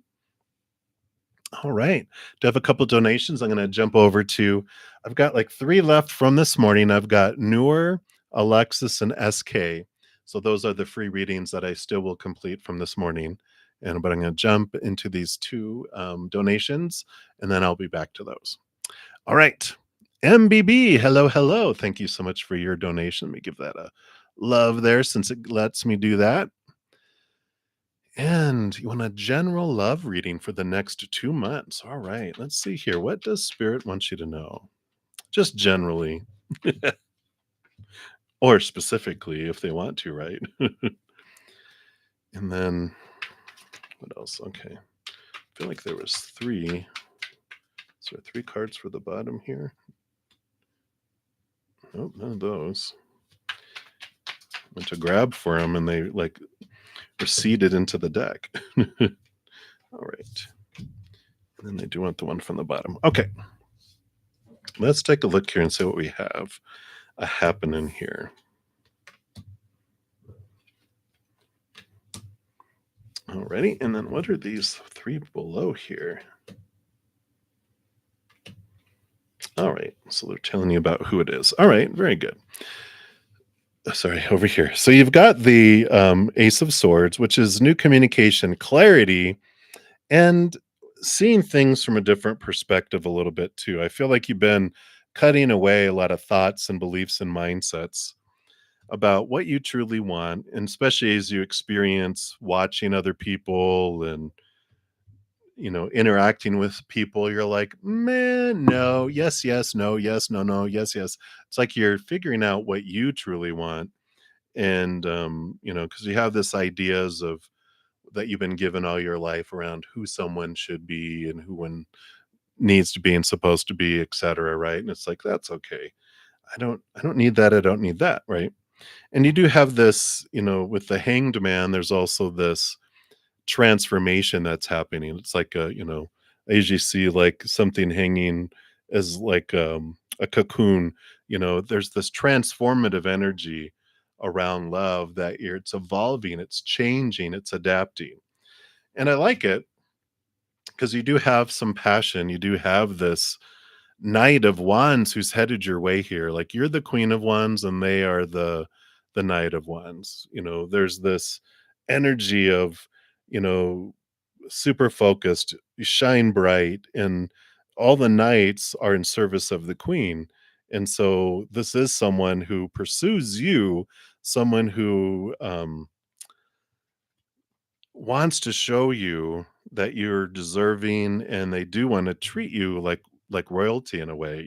All right. Do have a couple donations. I'm going to jump over to, I've got like three left from this morning. I've got Noor, Alexis, and SK. So those are the free readings that I still will complete from this morning. But I'm going to jump into these two donations and then I'll be back to those. All right. MBB, hello, hello. Thank you so much for your donation. Let me give that a love there since it lets me do that. And you want a general love reading for the next 2 months. All right, let's see here. What does Spirit want you to know? Just generally, or specifically if they want to, right? And then what else? Okay. I feel like there was three. Is there three cards for the bottom here? Nope, none of those. Went to grab for them and they like receded into the deck. All right. And then they do want the one from the bottom. Okay. Let's take a look here and see what we have happening here. Alrighty, and then what are these three below here? All right, so they're telling you about who it is. All right, very good. Sorry, over here. So you've got the Ace of Swords, which is new communication, clarity, and seeing things from a different perspective a little bit too. I feel like you've been cutting away a lot of thoughts and beliefs and mindsets about what you truly want, and especially as you experience watching other people and interacting with people, you're like, man, no, yes, yes, no, yes, no, no, yes, yes. It's like you're figuring out what you truly want. And, because you have this ideas of that you've been given all your life around who someone should be and who one needs to be and supposed to be, et cetera. Right. And it's like, that's okay. I don't need that. I don't need that. Right. And you do have this, with the Hanged Man, there's also this transformation that's happening. It's like I usually see like something hanging as like a cocoon. There's this transformative energy around love that it's evolving, it's changing, it's adapting. And I like it because you do have some passion. You do have this Knight of Wands who's headed your way here. Like you're the Queen of Wands and they are the Knight of Wands. There's this energy of, you know, super focused, you shine bright, and all the knights are in service of the queen. And so this is someone who pursues you, someone who wants to show you that you're deserving, and they do want to treat you like royalty in a way,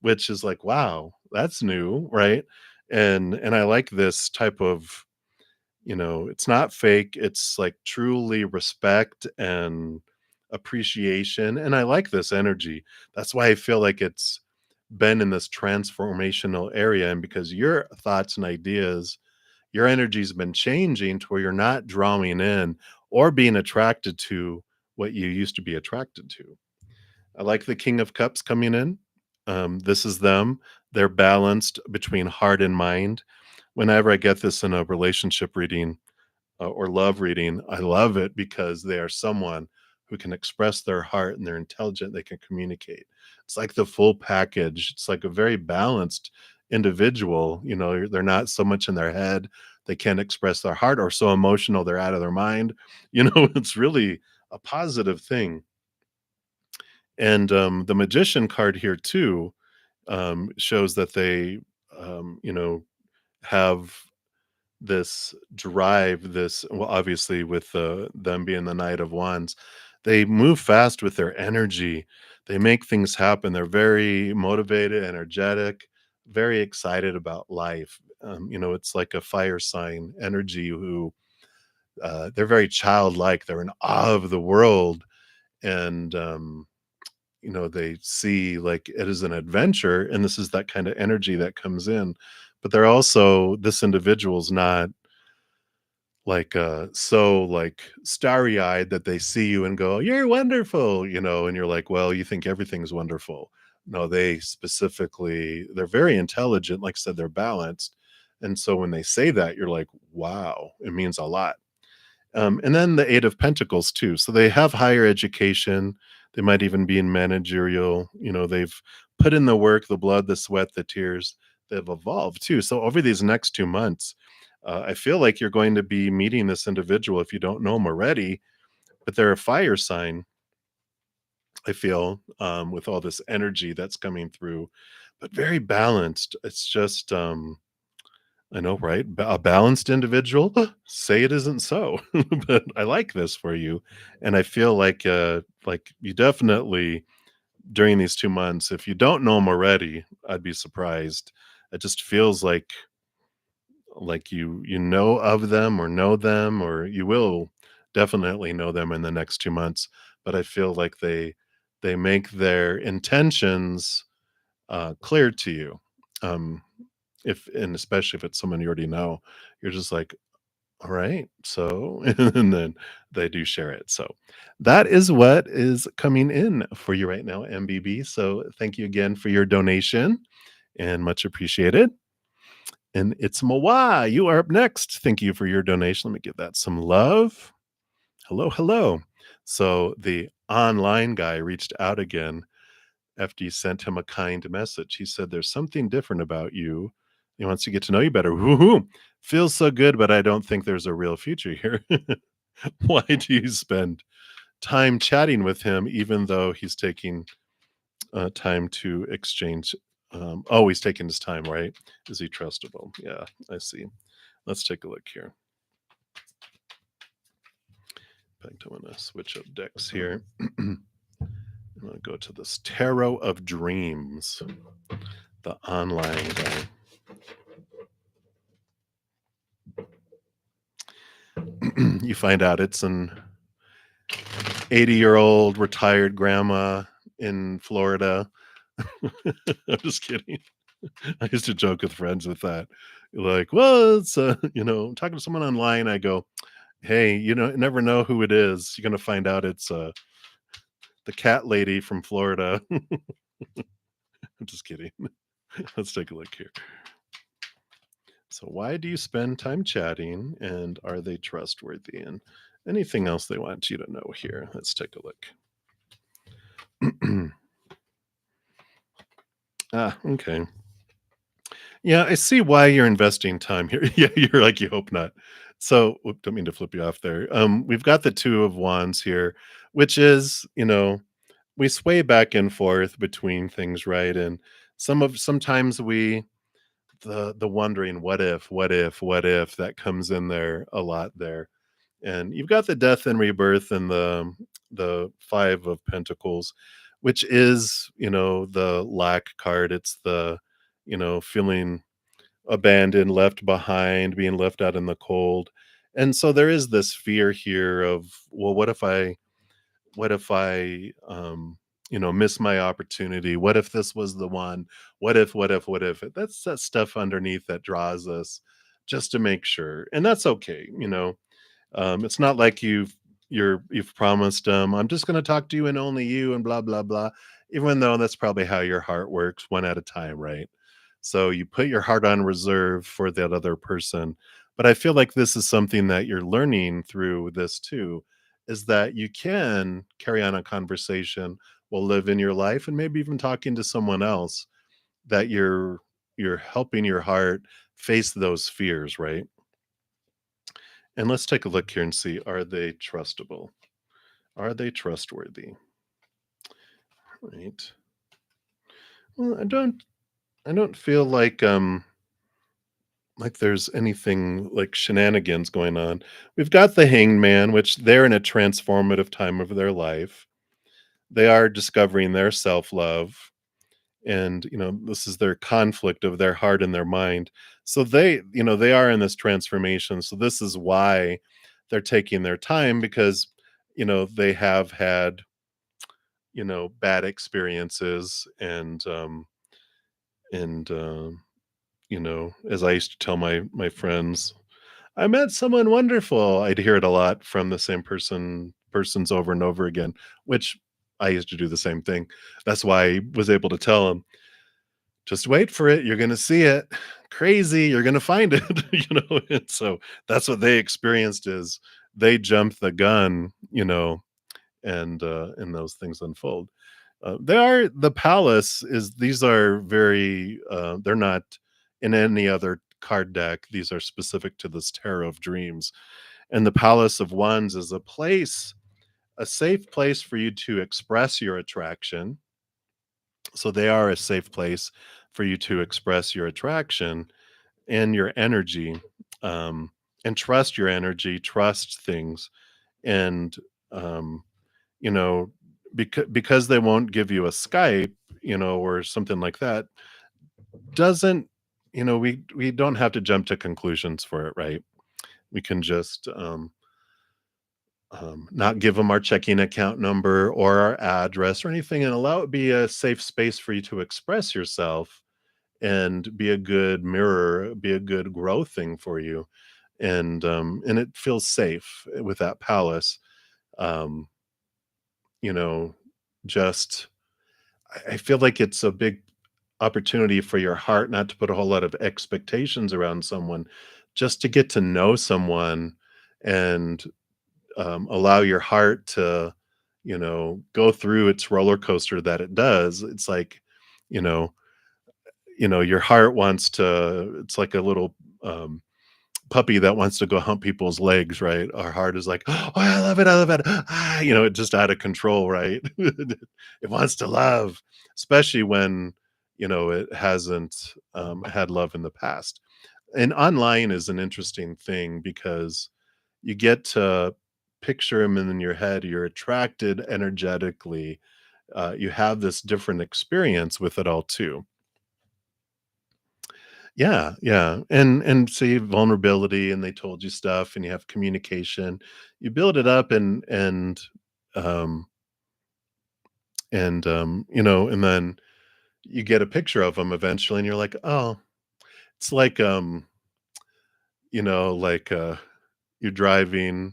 which is like, wow, that's new, right? And I like this type of, it's not fake, it's like truly respect and appreciation. And I like this energy. That's why I feel like it's been in this transformational area. And because your thoughts and ideas, your energy's been changing to where you're not drawing in or being attracted to what you used to be attracted to. I like the King of Cups coming in. This is them. They're balanced between heart and mind. Whenever I get this in a relationship reading, or love reading, I love it because they are someone who can express their heart and they're intelligent, they can communicate. It's like the full package. It's like a very balanced individual. They're not so much in their head, they can't express their heart, or so emotional they're out of their mind. It's really a positive thing. And the Magician card here too shows that they, have this drive, this, well, obviously with them being the Knight of Wands, they move fast with their energy. They make things happen. They're very motivated, energetic, very excited about life. It's like a fire sign energy who they're very childlike. They're in awe of the world, and they see like it is an adventure, and this is that kind of energy that comes in. But they're also this individual's not like so like starry-eyed that they see you and go, "You're wonderful," and you're like, "Well, you think everything's wonderful." No, they're very intelligent. Like I said, they're balanced. And so when they say that, you're like, wow, it means a lot. And then the Eight of Pentacles too. So they have higher education. They might even be in managerial. They've put in the work, the blood, the sweat, the tears. They've evolved too. So over these next 2 months, I feel like you're going to be meeting this individual if you don't know them already, but they're a fire sign. I feel with all this energy that's coming through, but very balanced. It's just I know, right? A balanced individual? Say it isn't so. But I like this for you, and I feel like you definitely during these 2 months, if you don't know them already, I'd be surprised. It just feels like you know of them or know them, or you will definitely know them in the next 2 months, but I feel like they make their intentions, clear to you. Um, if and especially if it's someone you already know, you're just like, "All right, so" and then they do share it, so that is what is coming in for you right now, MBB, so thank you again for your donation, and much appreciated, and it's Mawa, you are up next. Thank you for your donation, let me give that some love. Hello, hello. So, the online guy reached out again after you sent him a kind message. He said, "There's something different about you. He wants to get to know you better." Woohoo! Feels so good, but I don't think there's a real future here. Why do you spend time chatting with him even though he's taking time to exchange? Oh, he's taking his time, right? Is he trustable? Yeah, I see. Let's take a look here. In fact, I want to switch up decks here. I'm going to go to this Tarot of Dreams, the online guy. You find out it's an 80-year-old retired grandma in Florida. I'm just kidding. I used to joke with friends with that. Like, well, it's talking to someone online. I go, hey, never know who it is. You're gonna find out it's the cat lady from Florida. I'm just kidding. Let's take a look here. So, why do you spend time chatting, and are they trustworthy? And anything else they want you to know here? Let's take a look. Okay. Yeah, I see why you're investing time here. Yeah, you're like, you hope not. So, don't mean to flip you off there. We've got the Two of Wands here, which is, we sway back and forth between things, right? And sometimes the wondering, what if that comes in there a lot there. And you've got the Death and Rebirth and the Five of Pentacles, which is, the lack card. It's the, feeling abandoned, left behind, being left out in the cold. And so there is this fear here of, well, what if I miss my opportunity? What if this was the one? What if? That's that stuff underneath that draws us just to make sure. And that's okay. It's not like you've promised I'm just going to talk to you and only you and blah blah blah, even though that's probably how your heart works, one at a time, right? So you put your heart on reserve for that other person. But I feel like this is something that you're learning through this too, is that you can carry on a conversation while living your life and maybe even talking to someone else, that you're helping your heart face those fears, right? And let's take a look here and see, are they trustable? Are they trustworthy? Right. Well, I don't feel like there's anything like shenanigans going on. We've got the Hanged Man, which they're in a transformative time of their life. They are discovering their self-love, and this is their conflict of their heart and their mind. So they are in this transformation, so this is why they're taking their time, because they have had bad experiences, and as I used to tell my friends, I met someone wonderful. I'd hear it a lot from the same persons over and over again, which I used to do the same thing. That's why I was able to tell them, "Just wait for it, you're gonna see it. Crazy, you're gonna find it," and so that's what they experienced, is they jumped the gun, and those things unfold. The palace is these are very, they're not in any other card deck. These are specific to this Tarot of Dreams. And the Palace of Wands is a safe place for you to express your attraction. So they are a safe place for you to express your attraction and your energy, and trust your energy, trust things, and um, you know, because they won't give you a Skype, or something like that, doesn't we don't have to jump to conclusions for it, right? We can just not give them our checking account number or our address or anything, and allow it be a safe space for you to express yourself and be a good mirror, be a good growth thing for you, and it feels safe with that palace. Um, you know, just I feel like it's a big opportunity for your heart not to put a whole lot of expectations around someone, just to get to know someone, and allow your heart to, go through its roller coaster that it does. It's like, you know, your heart wants to. It's like a little puppy that wants to go hump people's legs, right? Our heart is like, "Oh, I love it, I love it." Ah, it's just out of control, right? It wants to love, especially when, it hasn't, had love in the past. And online is an interesting thing, because you get to picture him in your head, you're attracted energetically, you have this different experience with it all too. Yeah, yeah, and see vulnerability, and they told you stuff, and you have communication. You build it up, um and then you get a picture of them eventually, and you're like, "Oh," it's like, like, you're driving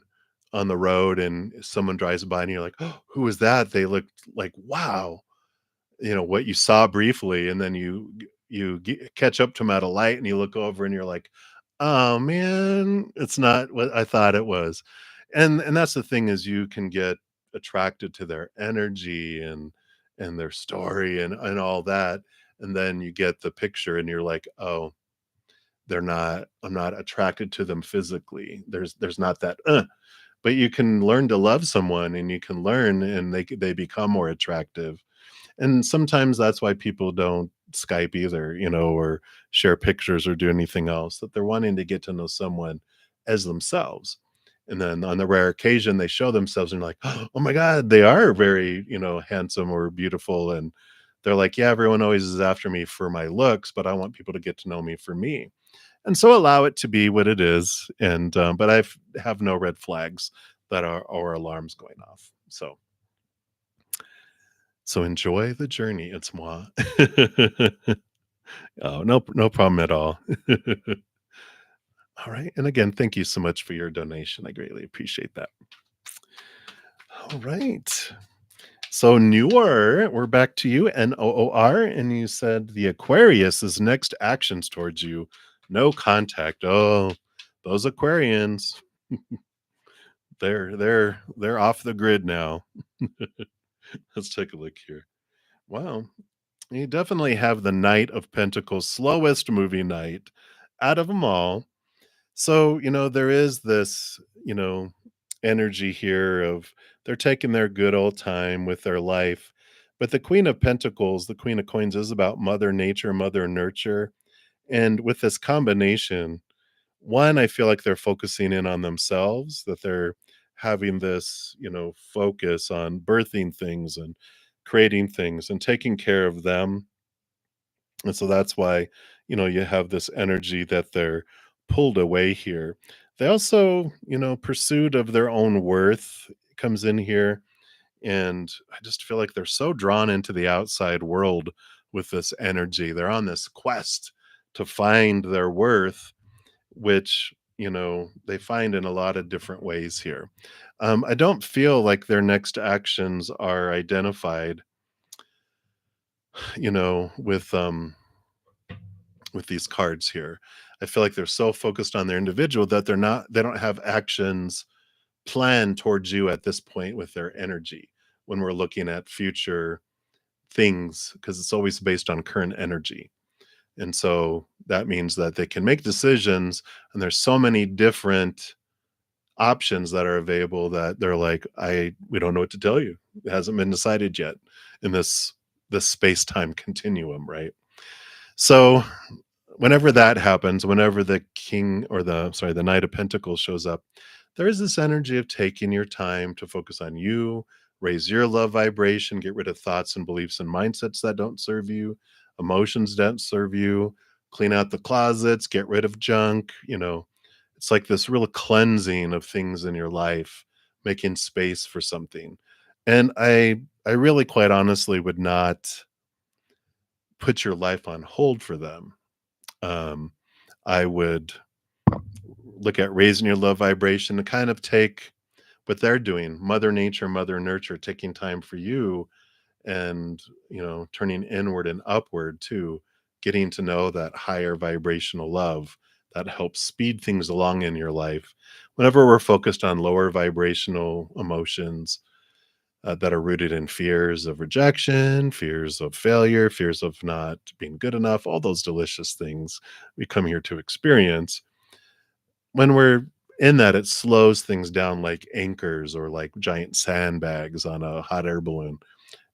on the road and someone drives by and you're like, "Oh, who is that?" They look like, "Wow." What you saw briefly, and then catch up to 'em at a light, and you look over and you're like, "Oh, man, it's not what I thought it was." And that's the thing, is you can get attracted to their energy and their story and all that, and then you get the picture and you're like, "Oh, I'm not attracted to them physically. There's not that, but you can learn to love someone, and you can learn, and they become more attractive. And sometimes that's why people don't Skype either, or share pictures or do anything else, that they're wanting to get to know someone as themselves. And then on the rare occasion they show themselves and you're like, "Oh my God, they are very, handsome or beautiful." And they're like, "Yeah, everyone always is after me for my looks, but I want people to get to know me for me." And so allow it to be what it is. But have no red flags that are or alarms going off. So enjoy the journey. It's moi. Oh, no problem at all. All right. And again, thank you so much for your donation. I greatly appreciate that. All right. So Noor, we're back to you, Noor, and you said the Aquarius is next actions towards you. No contact. Oh, those Aquarians, they're off the grid now. Let's take a look here. Wow. You definitely have the Knight of Pentacles, slowest movie night out of them all. So, there is this, energy here of they're taking their good old time with their life. But the Queen of Pentacles, the Queen of Coins, is about Mother Nature, Mother Nurture. And with this combination, one, I feel like they're focusing in on themselves, that they're having this, focus on birthing things and creating things and taking care of them. And so that's why, you have this energy that they're pulled away here. They also, pursuit of their own worth comes in here. And I just feel like they're so drawn into the outside world with this energy. They're on this quest to find their worth, which, they find in a lot of different ways here. I don't feel like their next actions are identified, with these cards here. I feel like they're so focused on their individual that they don't have actions planned towards you at this point with their energy when we're looking at future things, because it's always based on current energy. And so that means that they can make decisions, and there's so many different options that are available that they're like, we don't know what to tell you. It hasn't been decided yet in this space-time continuum, right? So whenever that happens, whenever the king or the knight of pentacles shows up, there is this energy of taking your time to focus on you, raise your love vibration, get rid of thoughts and beliefs and mindsets that don't serve you, emotions that don't serve you, clean out the closets, get rid of junk. It's like this real cleansing of things in your life, making space for something. And I really quite honestly would not put your life on hold for them. um, I would look at raising your love vibration to kind of take what they're doing, Mother Nature, Mother Nurture, taking time for you, and turning inward and upward too, getting to know that higher vibrational love that helps speed things along in your life. Whenever we're focused on lower vibrational emotions that are rooted in fears of rejection, fears of failure, fears of not being good enough, all those delicious things we come here to experience. When we're in that, it slows things down like anchors or like giant sandbags on a hot air balloon.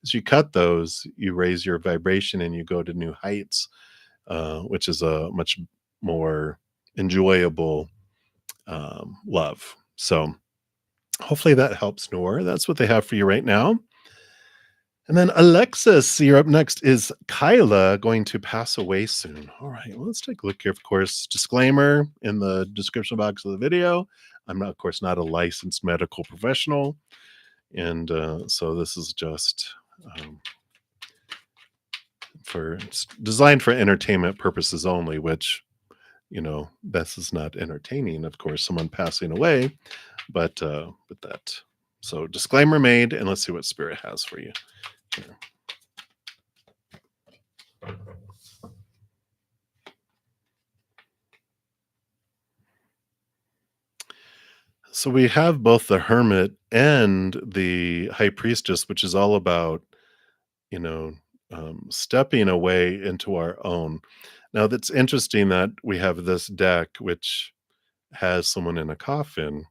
As you cut those, you raise your vibration and you go to new heights, which is a much more enjoyable love. So hopefully that helps, Noor. That's what they have for you right now. And then Alexis, you're up next. Is Kyla going to pass away soon? All right, well, let's take a look here. Of course, disclaimer in the description box of the video. I'm not, of course, not a licensed medical professional. And so this is just um, it's designed for entertainment purposes only, which, this is not entertaining, of course, someone passing away, but that. So disclaimer made, and let's see what Spirit has for you here. So we have both the Hermit and the High Priestess, which is all about, you know, stepping away into our own. Now, that's interesting that we have this deck, which has someone in a coffin,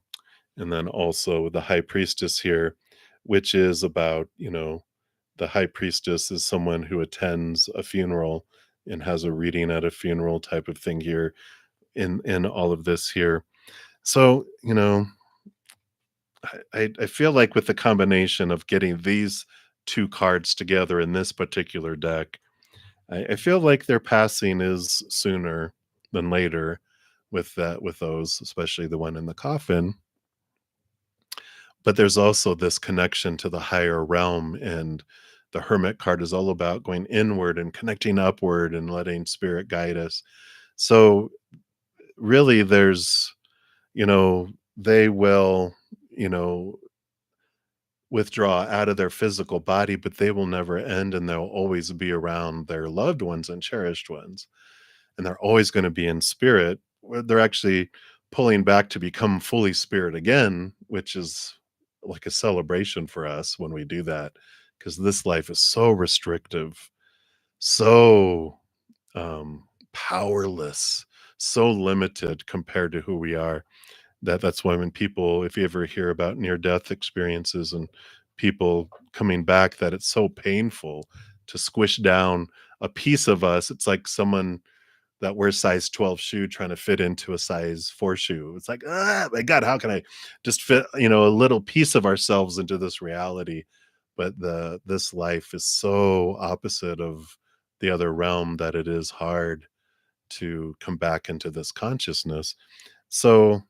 and then also the High Priestess here, which is about, the High Priestess is someone who attends a funeral and has a reading at a funeral type of thing here in all of this here. So, I feel like with the combination of getting these two cards together in this particular deck, I feel like their passing is sooner than later with those, especially the one in the coffin. But there's also this connection to the higher realm, and the Hermit card is all about going inward and connecting upward and letting spirit guide us. So really they will, you know, withdraw out of their physical body, but they will never end, and they'll always be around their loved ones and cherished ones. And they're always going to be in spirit. Where they're actually pulling back to become fully spirit again, which is like a celebration for us when we do that, because this life is so restrictive, so powerless, so limited compared to who we are. That's why when people, if you ever hear about near death experiences and people coming back, that it's so painful to squish down a piece of us. It's like someone that wears size 12 shoe trying to fit into a size 4 shoe. It's like, ah, my God, how can I just fit, a little piece of ourselves into this reality? But this life is so opposite of the other realm, that it is hard to come back into this consciousness. So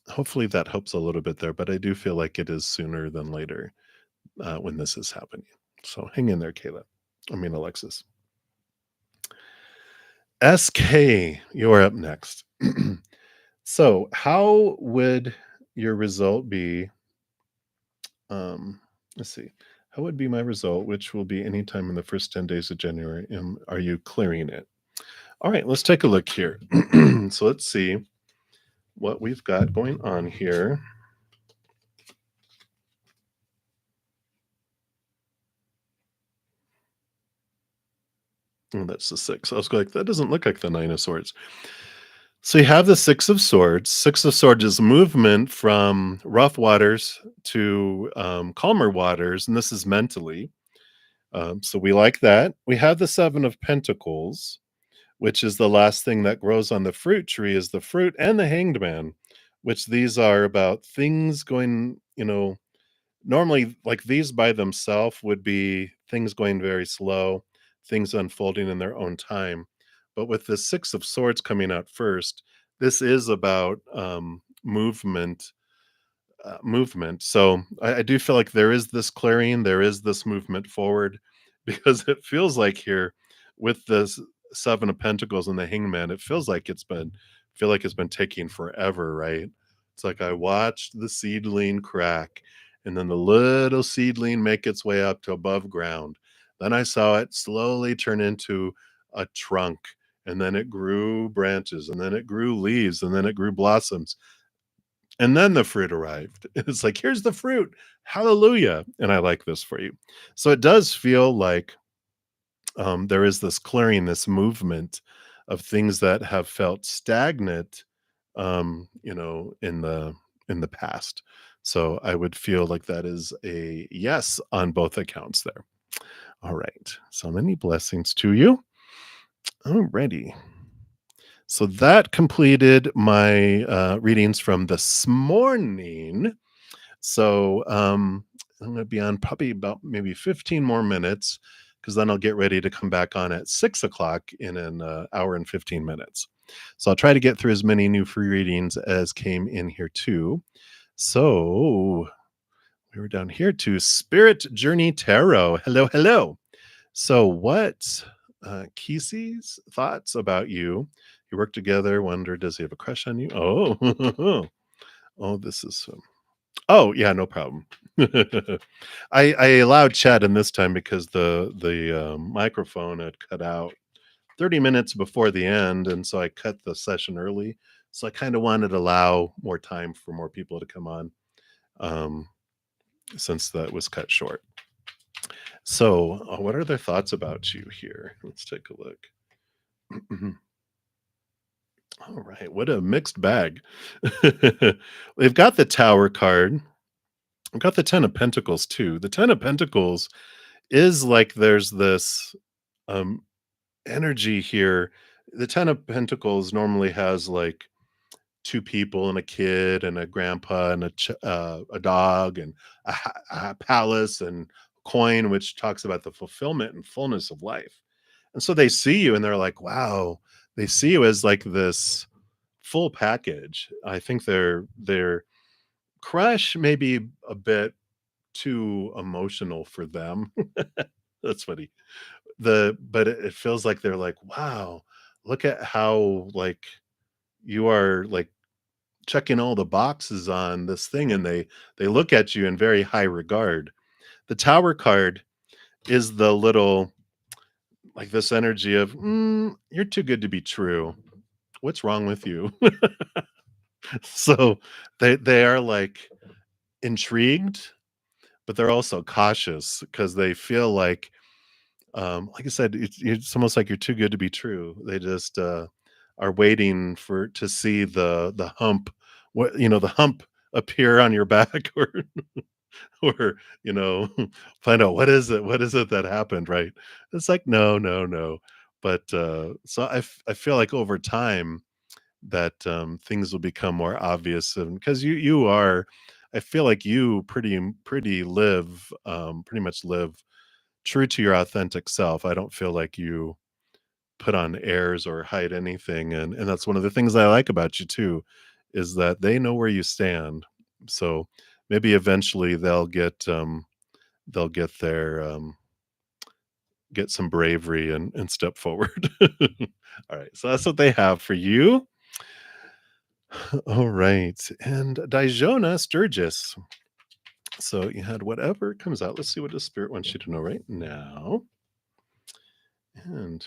hopefully that helps a little bit there, but I do feel like it is sooner than later when this is happening. So hang in there, Kayla. I mean, Alexis. SK, you're up next. So, how would your result be? Let's see. How would be my result, which will be anytime in the first 10 days of January? Are you clearing it? All right, let's take a look here. So, let's see what we've got going on here. Oh, that's the six. I was like, that doesn't look like the nine of swords. So you have the six of swords. Six of swords is movement from rough waters to calmer waters, and this is mentally. So we like that. We have the seven of pentacles, which is the last thing that grows on the fruit tree, is the fruit, and the hanged man, which these are about things going, normally, like, these by themselves would be things going very slow, things unfolding in their own time. But with the six of swords coming out first, this is about movement. So I do feel like there is this clearing, there is this movement forward, because it feels like here with this seven of pentacles and the hangman, it feels like it's been taking forever, right? It's like I watched the seedling crack, and then the little seedling make its way up to above ground. Then I saw it slowly turn into a trunk, and then it grew branches, and then it grew leaves, and then it grew blossoms, and then the fruit arrived. It's like, here's the fruit. Hallelujah. And I like this for you. So it does feel like there is this clearing, this movement of things that have felt stagnant, in the past. So I would feel like that is a yes on both accounts there. All right. So many blessings to you. Alrighty. So that completed my readings from this morning. So, I'm gonna be on probably about maybe 15 more minutes, because then I'll get ready to come back on at 6 o'clock in an hour and 15 minutes. So I'll try to get through as many new free readings as came in here too. So we were down here to Spirit Journey Tarot. Hello, hello. So what, Kesey's thoughts about you? You work together. Wonder, does he have a crush on you? Oh, oh, this is oh, yeah, no problem. I allowed chat in this time because the microphone had cut out 30 minutes before the end, and so I cut the session early. So I kinda wanted to allow more time for more people to come on, um, since that was cut short. So, what are their thoughts about you here? Let's take a look. Alright, what a mixed bag. We've got the Tower card. We've got the 10 of Pentacles too. The 10 of Pentacles is like there's this um energy here. The 10 of Pentacles normally has like two people and a kid and a grandpa and a dog and a palace and coin, which talks about the fulfillment and fullness of life. And so they see you and they're like, wow, they see you as like this full package. I think their crush may be a bit too emotional for them. That's funny. But it feels like they're like, "Wow, look at how, like, you are, like, checking all the boxes on this thing," and they look at you in very high regard. The Tower card is the little, like, this energy of, you're too good to be true. What's wrong with you?" So, they are, like, intrigued, but they're also cautious because they feel like I said, it's almost like you're too good to be true. They just, are waiting for to see the hump, the hump appear on your back, or, find out what is it that happened, right? It's like, "No, no, no." But, so I feel like over time that, things will become more obvious, and because you are, I feel like you pretty much live true to your authentic self. I don't feel like you put on airs or hide anything, and that's one of the things I like about you too, is that they know where you stand. So maybe eventually they'll get their get some bravery and step forward. All right, so that's what they have for you. All right, and Dijona Sturgis. So you had whatever comes out. Let's see what the spirit wants you to know right now. And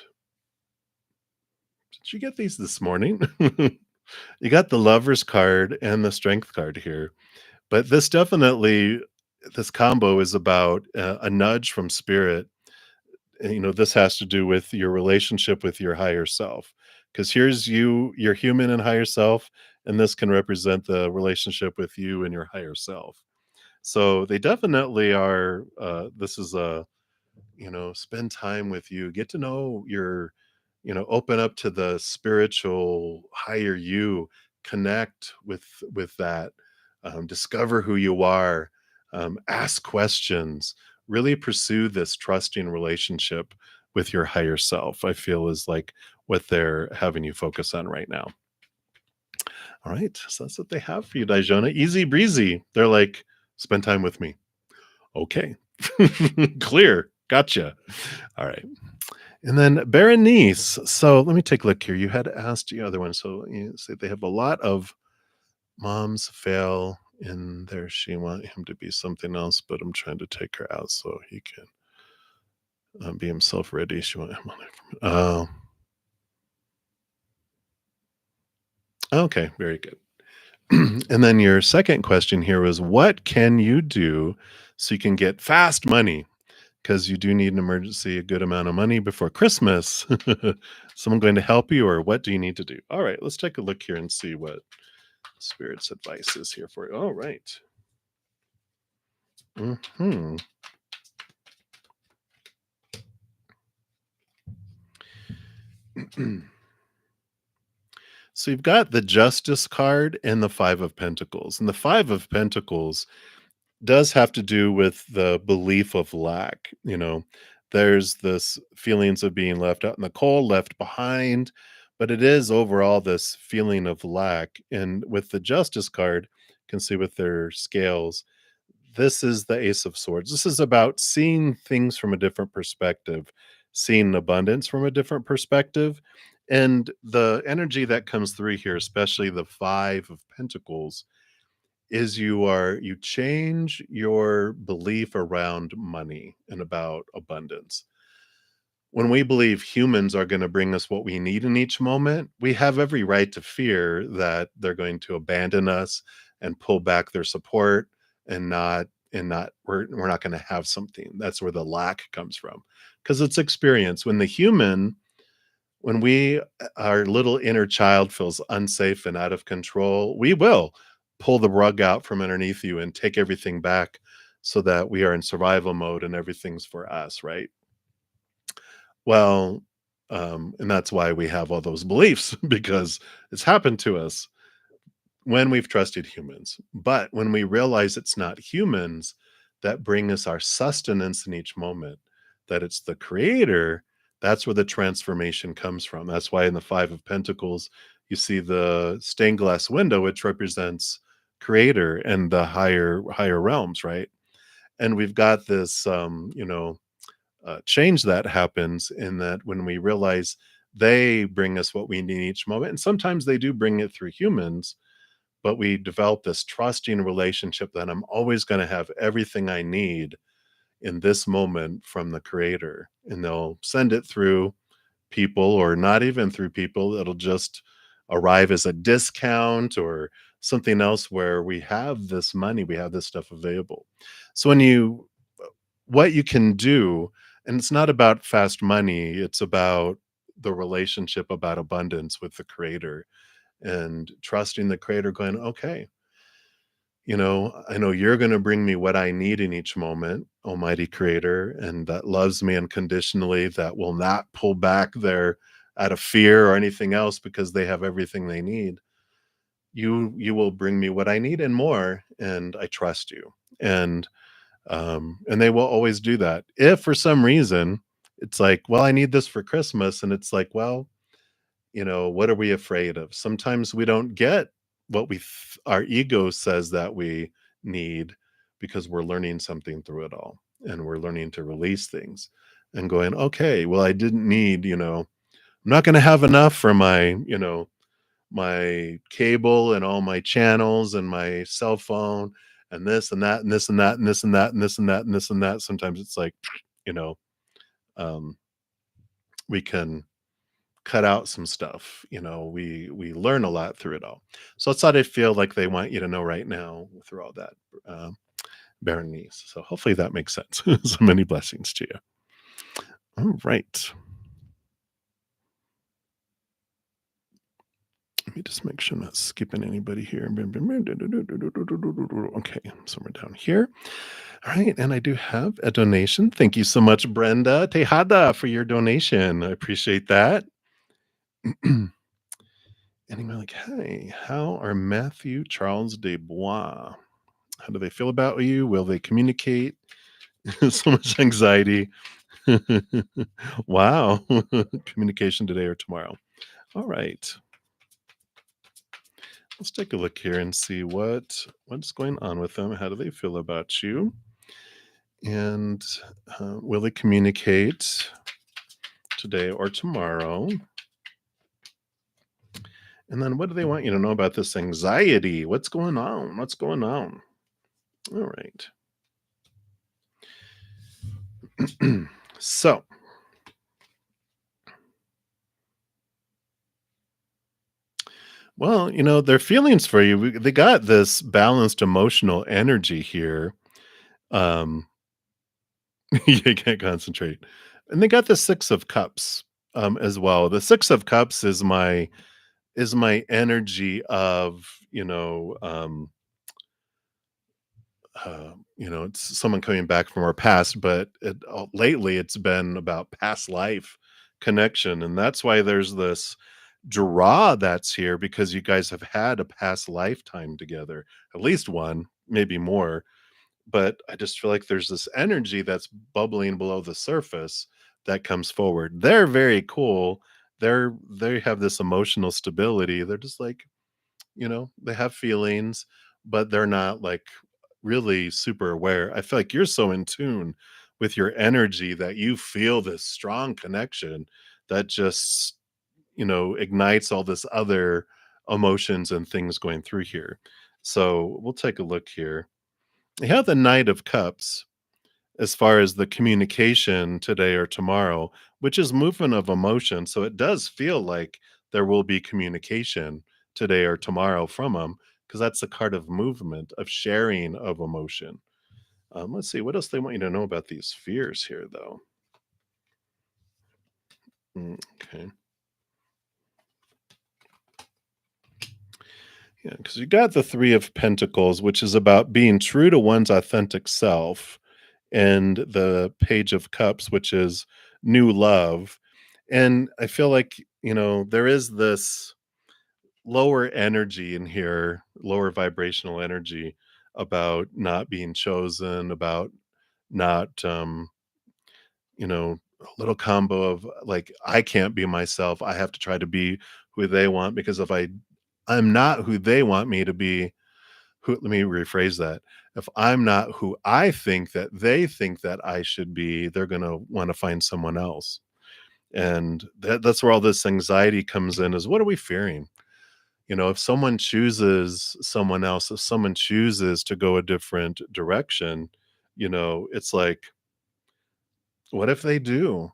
did you get these this morning? You got the Lovers card and the Strength card here. But this combo is about a nudge from spirit. And, this has to do with your relationship with your higher self. Because here's you, your human and higher self, and this can represent the relationship with you and your higher self. So they definitely are. This is a spend time with you, get to know your, open up to the spiritual higher you, connect with that, discover who you are, ask questions, really pursue this trusting relationship with your higher self. I feel is like what they're having you focus on right now. All right, so that's what they have for you, Dijona. Easy breezy. They're like, spend time with me. Okay. Clear. Gotcha. All right. And then Berenice. So let me take a look here. You had asked the other one. So you say they have a lot of moms fail in there. She want him to be something else, but I'm trying to take her out so he can be himself ready. She want him on there. Okay. Very good. And then your second question here was, what can you do so you can get fast money? Because you do need an emergency, a good amount of money before Christmas. Someone going to help you, or what do you need to do? All right, let's take a look here and see what Spirit's advice is here for you. All right. Hmm. So you've got the Justice card and the Five of Pentacles. And the Five of Pentacles does have to do with the belief of lack. There's this feelings of being left out in the cold, left behind, but it is overall this feeling of lack. And with the Justice card, you can see with their scales, this is the Ace of Swords. This is about seeing things from a different perspective, seeing abundance from a different perspective. And the energy that comes through here, especially the Five of Pentacles, is you change your belief around money and about abundance. When we believe humans are going to bring us what we need in each moment, we have every right to fear that they're going to abandon us and pull back their support, and not we're not going to have something. That's where the lack comes from, because it's experience. When we our little inner child feels unsafe and out of control, we will pull the rug out from underneath you and take everything back so that we are in survival mode and everything's for us, right? Well, and that's why we have all those beliefs because it's happened to us when we've trusted humans. But when we realize it's not humans that bring us our sustenance in each moment, that it's the creator, that's where the transformation comes from. That's why in the Five of Pentacles, you see the stained glass window, which represents creator and the higher realms, right? And we've got this change that happens in that when we realize they bring us what we need each moment, and sometimes they do bring it through humans, but we develop this trusting relationship that I'm always going to have everything I need in this moment from the creator. And they'll send it through people or not even through people. It'll just arrive as a discount or something else where we have this money, we have this stuff available. So what you can do, and it's not about fast money, it's about the relationship, about abundance with the creator, and trusting the creator, going, okay, I know you're going to bring me what I need in each moment, almighty creator, and that loves me unconditionally, that will not pull back their out of fear or anything else because they have everything they need. You will bring me what I need and more, and I trust you. And And they will always do that. If for some reason it's like, well, I need this for Christmas, and it's like, well, what are we afraid of? Sometimes we don't get what our ego says that we need because we're learning something through it all, and we're learning to release things and going, okay, well, I didn't need, I'm not going to have enough for my cable and all my channels and my cell phone and this and that and this and that and this and that and this and that and this and that. Sometimes it's like, you know, um, we can cut out some stuff. We learn a lot through it all. So it's what I feel like they want you to know right now through all that, Berenice. So hopefully that makes sense. So many blessings to you. All right. Let me just make sure I'm not skipping anybody here. Okay, somewhere down here. All right, and I do have a donation. Thank you so much, Brenda Tejada, for your donation. I appreciate that. And I'm like, hey, how are Matthew Charles Desbois? How do they feel about you? Will they communicate? So much anxiety. Wow. Communication today or tomorrow. All right. Let's take a look here and see what's going on with them. How do they feel about you? And will they communicate today or tomorrow? And then what do they want you to know about this anxiety? What's going on? What's going on? All right. So, well, their feelings for you, they got this balanced emotional energy here. Um, you can't concentrate. And they got the 6 of Cups as well. The 6 of Cups is my energy of, it's someone coming back from our past, but lately it's been about past life connection. And that's why there's this draw that's here, because you guys have had a past lifetime together, at least one, maybe more. But I just feel like there's this energy that's bubbling below the surface that comes forward. They're very cool. They have this emotional stability. They're just like, they have feelings, but they're not like really super aware. I feel like you're so in tune with your energy that you feel this strong connection that just, ignites all this other emotions and things going through here. So we'll take a look here. You have the Knight of Cups as far as the communication today or tomorrow, which is movement of emotion. So it does feel like there will be communication today or tomorrow from them, because that's the card of movement, of sharing of emotion. Let's see what else they want you to know about these fears here, though. Okay. Yeah, because you got the Three of Pentacles, which is about being true to one's authentic self, and the Page of Cups, which is new love. And I feel like, there is this lower energy in here, lower vibrational energy about not being chosen, about not, a little combo of like, I can't be myself. I have to try to be who they want, because if I'm not who they want me to be, let me rephrase that. If I'm not who I think that they think that I should be, they're going to want to find someone else. And that's where all this anxiety comes in, is what are we fearing? If someone chooses someone else, if someone chooses to go a different direction, it's like, what if they do?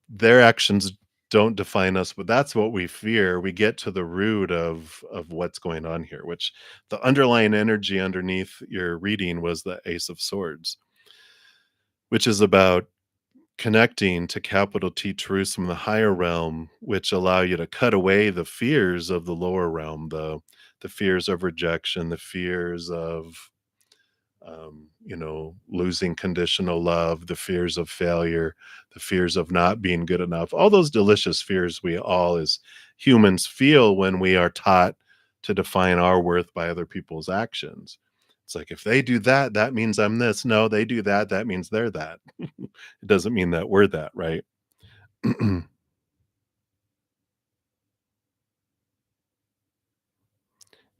Their actions don't define us, but that's what we fear. We get to the root of what's going on here, which the underlying energy underneath your reading was the Ace of Swords, which is about connecting to capital T truths from the higher realm, which allow you to cut away the fears of the lower realm, the fears of rejection, the fears of losing conditional love, the fears of failure, the fears of not being good enough, all those delicious fears we all as humans feel when we are taught to define our worth by other people's actions. It's like, if they do that, that means I'm this. No, they do that, that means they're that. It doesn't mean that we're that, right?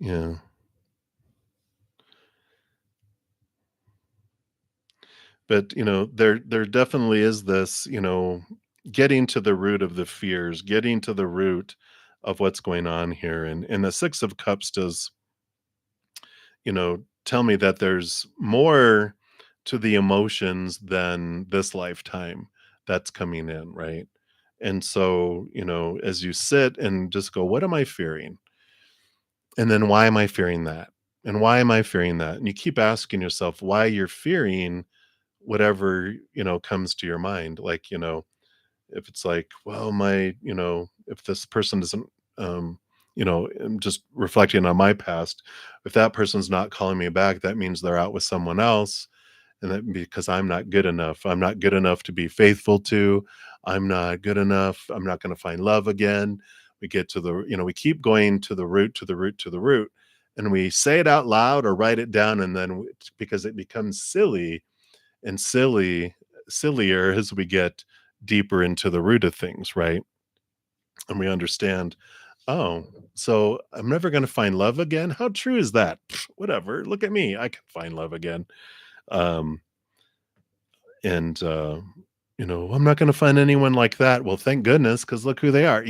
Yeah. But, there definitely is this, getting to the root of the fears, getting to the root of what's going on here. And the 6 of Cups does, tell me that there's more to the emotions than this lifetime that's coming in, right? And so, as you sit and just go, what am I fearing? And then why am I fearing that? And why am I fearing that? And you keep asking yourself why you're fearing whatever, comes to your mind. Like, if it's like, well, if this person doesn't, I'm just reflecting on my past, if that person's not calling me back, that means they're out with someone else. And that because I'm not good enough. I'm not good enough to be faithful to. I'm not good enough. I'm not going to find love again. We get to we keep going to the root, to the root, to the root. And we say it out loud or write it down. And then because it becomes silly and sillier as we get deeper into the root of things, right? And we understand, oh, so I'm never going to find love again. How true is that? Pfft, whatever. Look at me. I can find love again. Um, and I'm not going to find anyone like that. Well, thank goodness, because look who they are.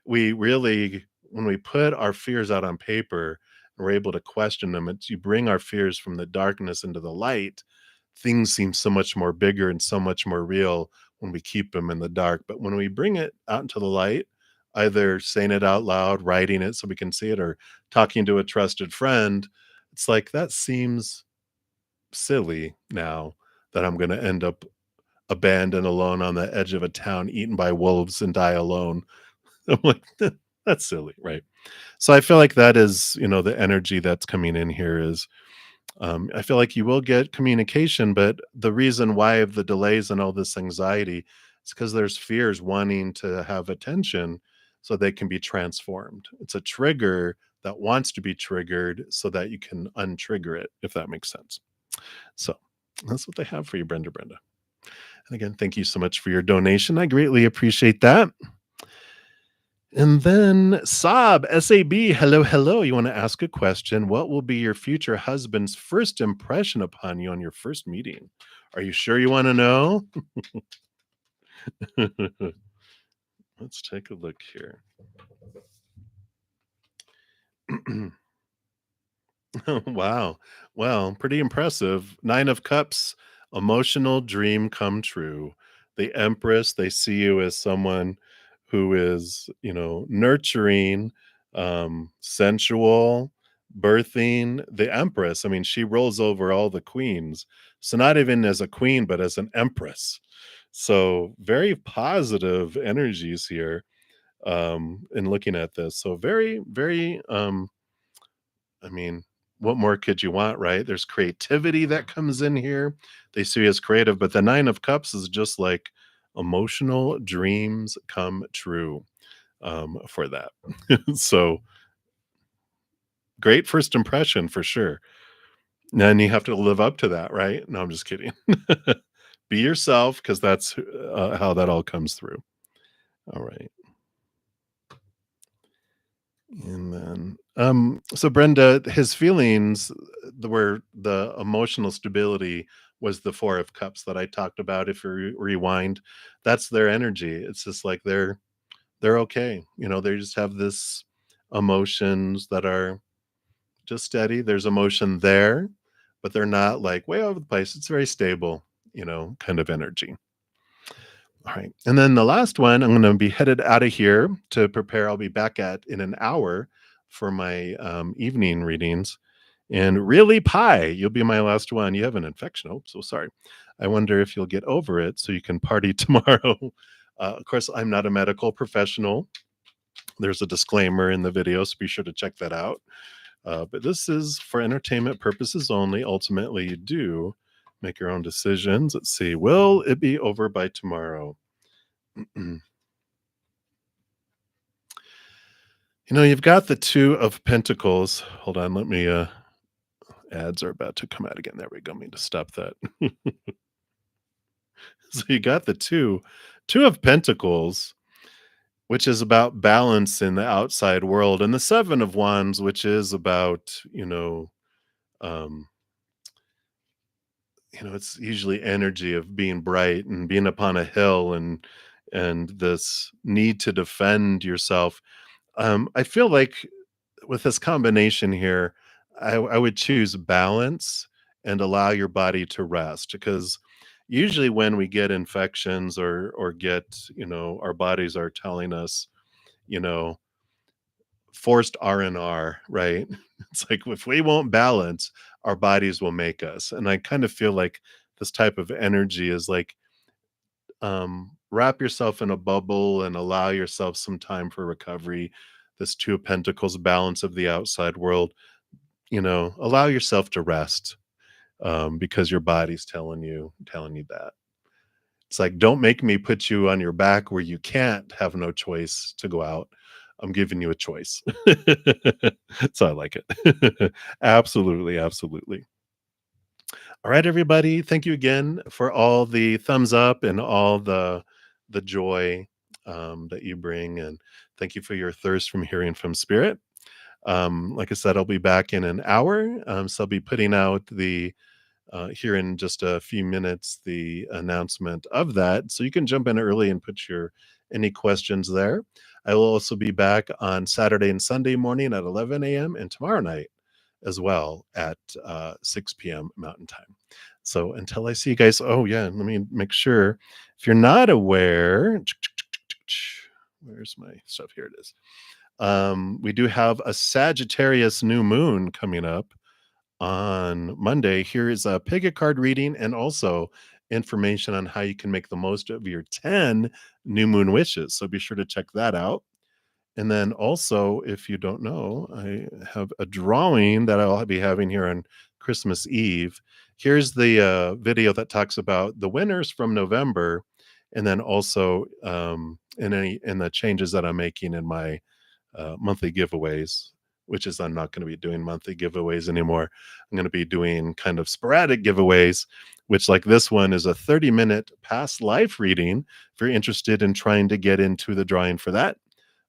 We really, when we put our fears out on paper, we're able to question them. It's you bring our fears from the darkness into the light. Things seem so much more bigger and so much more real when we keep them in the dark. But when we bring it out into the light, either saying it out loud, writing it so we can see it, or talking to a trusted friend, it's like that seems silly now that I'm going to end up abandoned alone on the edge of a town, eaten by wolves and die alone. I'm like, That's silly, right?" So I feel like that is, the energy that's coming in here is, I feel like you will get communication, but the reason why of the delays and all this anxiety is because there's fears wanting to have attention so they can be transformed. It's a trigger that wants to be triggered so that you can untrigger it, if that makes sense. So that's what they have for you, Brenda. And again, thank you so much for your donation. I greatly appreciate that. And then Sab, hello, hello. You want to ask a question? What will be your future husband's first impression upon you on your first meeting? Are you sure you want to know? Let's take a look here. Wow. Well, pretty impressive. 9 of Cups, emotional dream come true. The Empress, they see you as someone who is, nurturing, sensual, birthing. The Empress, I mean, she rolls over all the queens. So not even as a queen, but as an empress. So very positive energies here in looking at this. So very, very I mean, what more could you want, right? There's creativity that comes in here. They see you as creative, but the 9 of Cups is just like emotional dreams come true for that. So great first impression for sure. And you have to live up to that, right? No, I'm just kidding. Be yourself because that's how that all comes through. All right. And then, so Brenda, his feelings were the emotional stability was the 4 of Cups that I talked about. If you rewind, that's their energy. It's just like they're okay. They just have this emotions that are just steady. There's emotion there, but they're not like way over the place. It's very stable, kind of energy. All right. And then the last one, I'm going to be headed out of here to prepare. I'll be back at in an hour for my evening readings. And really, Pie, you'll be my last one. You have an infection. Oh, so sorry. I wonder if you'll get over it so you can party tomorrow. Of course, I'm not a medical professional. There's a disclaimer in the video, so be sure to check that out. But this is for entertainment purposes only. Ultimately, you do make your own decisions. Let's see. Will it be over by tomorrow? You've got the 2 of Pentacles. Hold on, let me Ads are about to come out again. There we go. I mean to stop that. So you got the two of Pentacles, which is about balance in the outside world, and the Seven of Wands, which is about, um, it's usually energy of being bright and being upon a hill and this need to defend yourself. I feel like with this combination here, I would choose balance and allow your body to rest because usually when we get infections or get, our bodies are telling us, you know, forced R&R, right? It's like if we won't balance, our bodies will make us. And I kind of feel like this type of energy is like wrap yourself in a bubble and allow yourself some time for recovery. This Two of Pentacles balance of the outside world, allow yourself to rest because your body's telling you that. It's like, don't make me put you on your back where you can't have no choice to go out. I'm giving you a choice. So I like it. Absolutely, absolutely. All right, everybody. Thank you again for all the thumbs up and all the joy that you bring, and thank you for your thirst from hearing from Spirit. Like I said, I'll be back in an hour, so I'll be putting out the here in just a few minutes the announcement of that, so you can jump in early and put your any questions there. I will also be back on Saturday and Sunday morning at 11 a.m. and tomorrow night as well at 6 p.m. Mountain Time. So until I see you guys, oh yeah, let me make sure. If you're not aware, where's my stuff? Here it is. We do have a Sagittarius new moon coming up on Monday. Here is a pick a card reading and also information on how you can make the most of your 10 new moon wishes. So be sure to check that out. And then also, if you don't know, I have a drawing that I'll be having here on Christmas Eve. Here's the video that talks about the winners from November, and then also in the changes that I'm making in my monthly giveaways, which is I'm not going to be doing monthly giveaways anymore. I'm going to be doing kind of sporadic giveaways, which like this one is a 30-minute past life reading. If you're interested in trying to get into the drawing for that,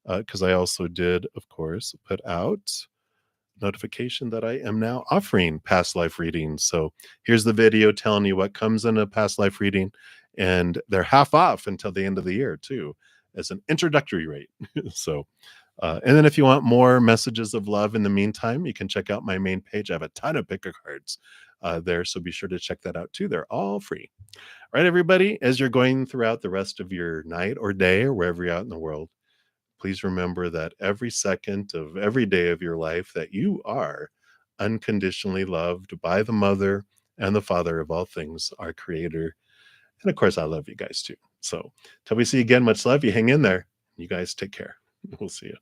because I also did, of course, put out notification that I am now offering past life readings. So here's the video telling you what comes in a past life reading, and they're half off until the end of the year too, as an introductory rate. So, and then if you want more messages of love in the meantime, you can check out my main page. I have a ton of picker cards there, so be sure to check that out too. They're all free. All right, everybody, as you're going throughout the rest of your night or day or wherever you're out in the world, please remember that every second of every day of your life that you are unconditionally loved by the mother and the father of all things, our creator. And of course, I love you guys too. So till we see you again, much love. You hang in there. You guys take care. We'll see you.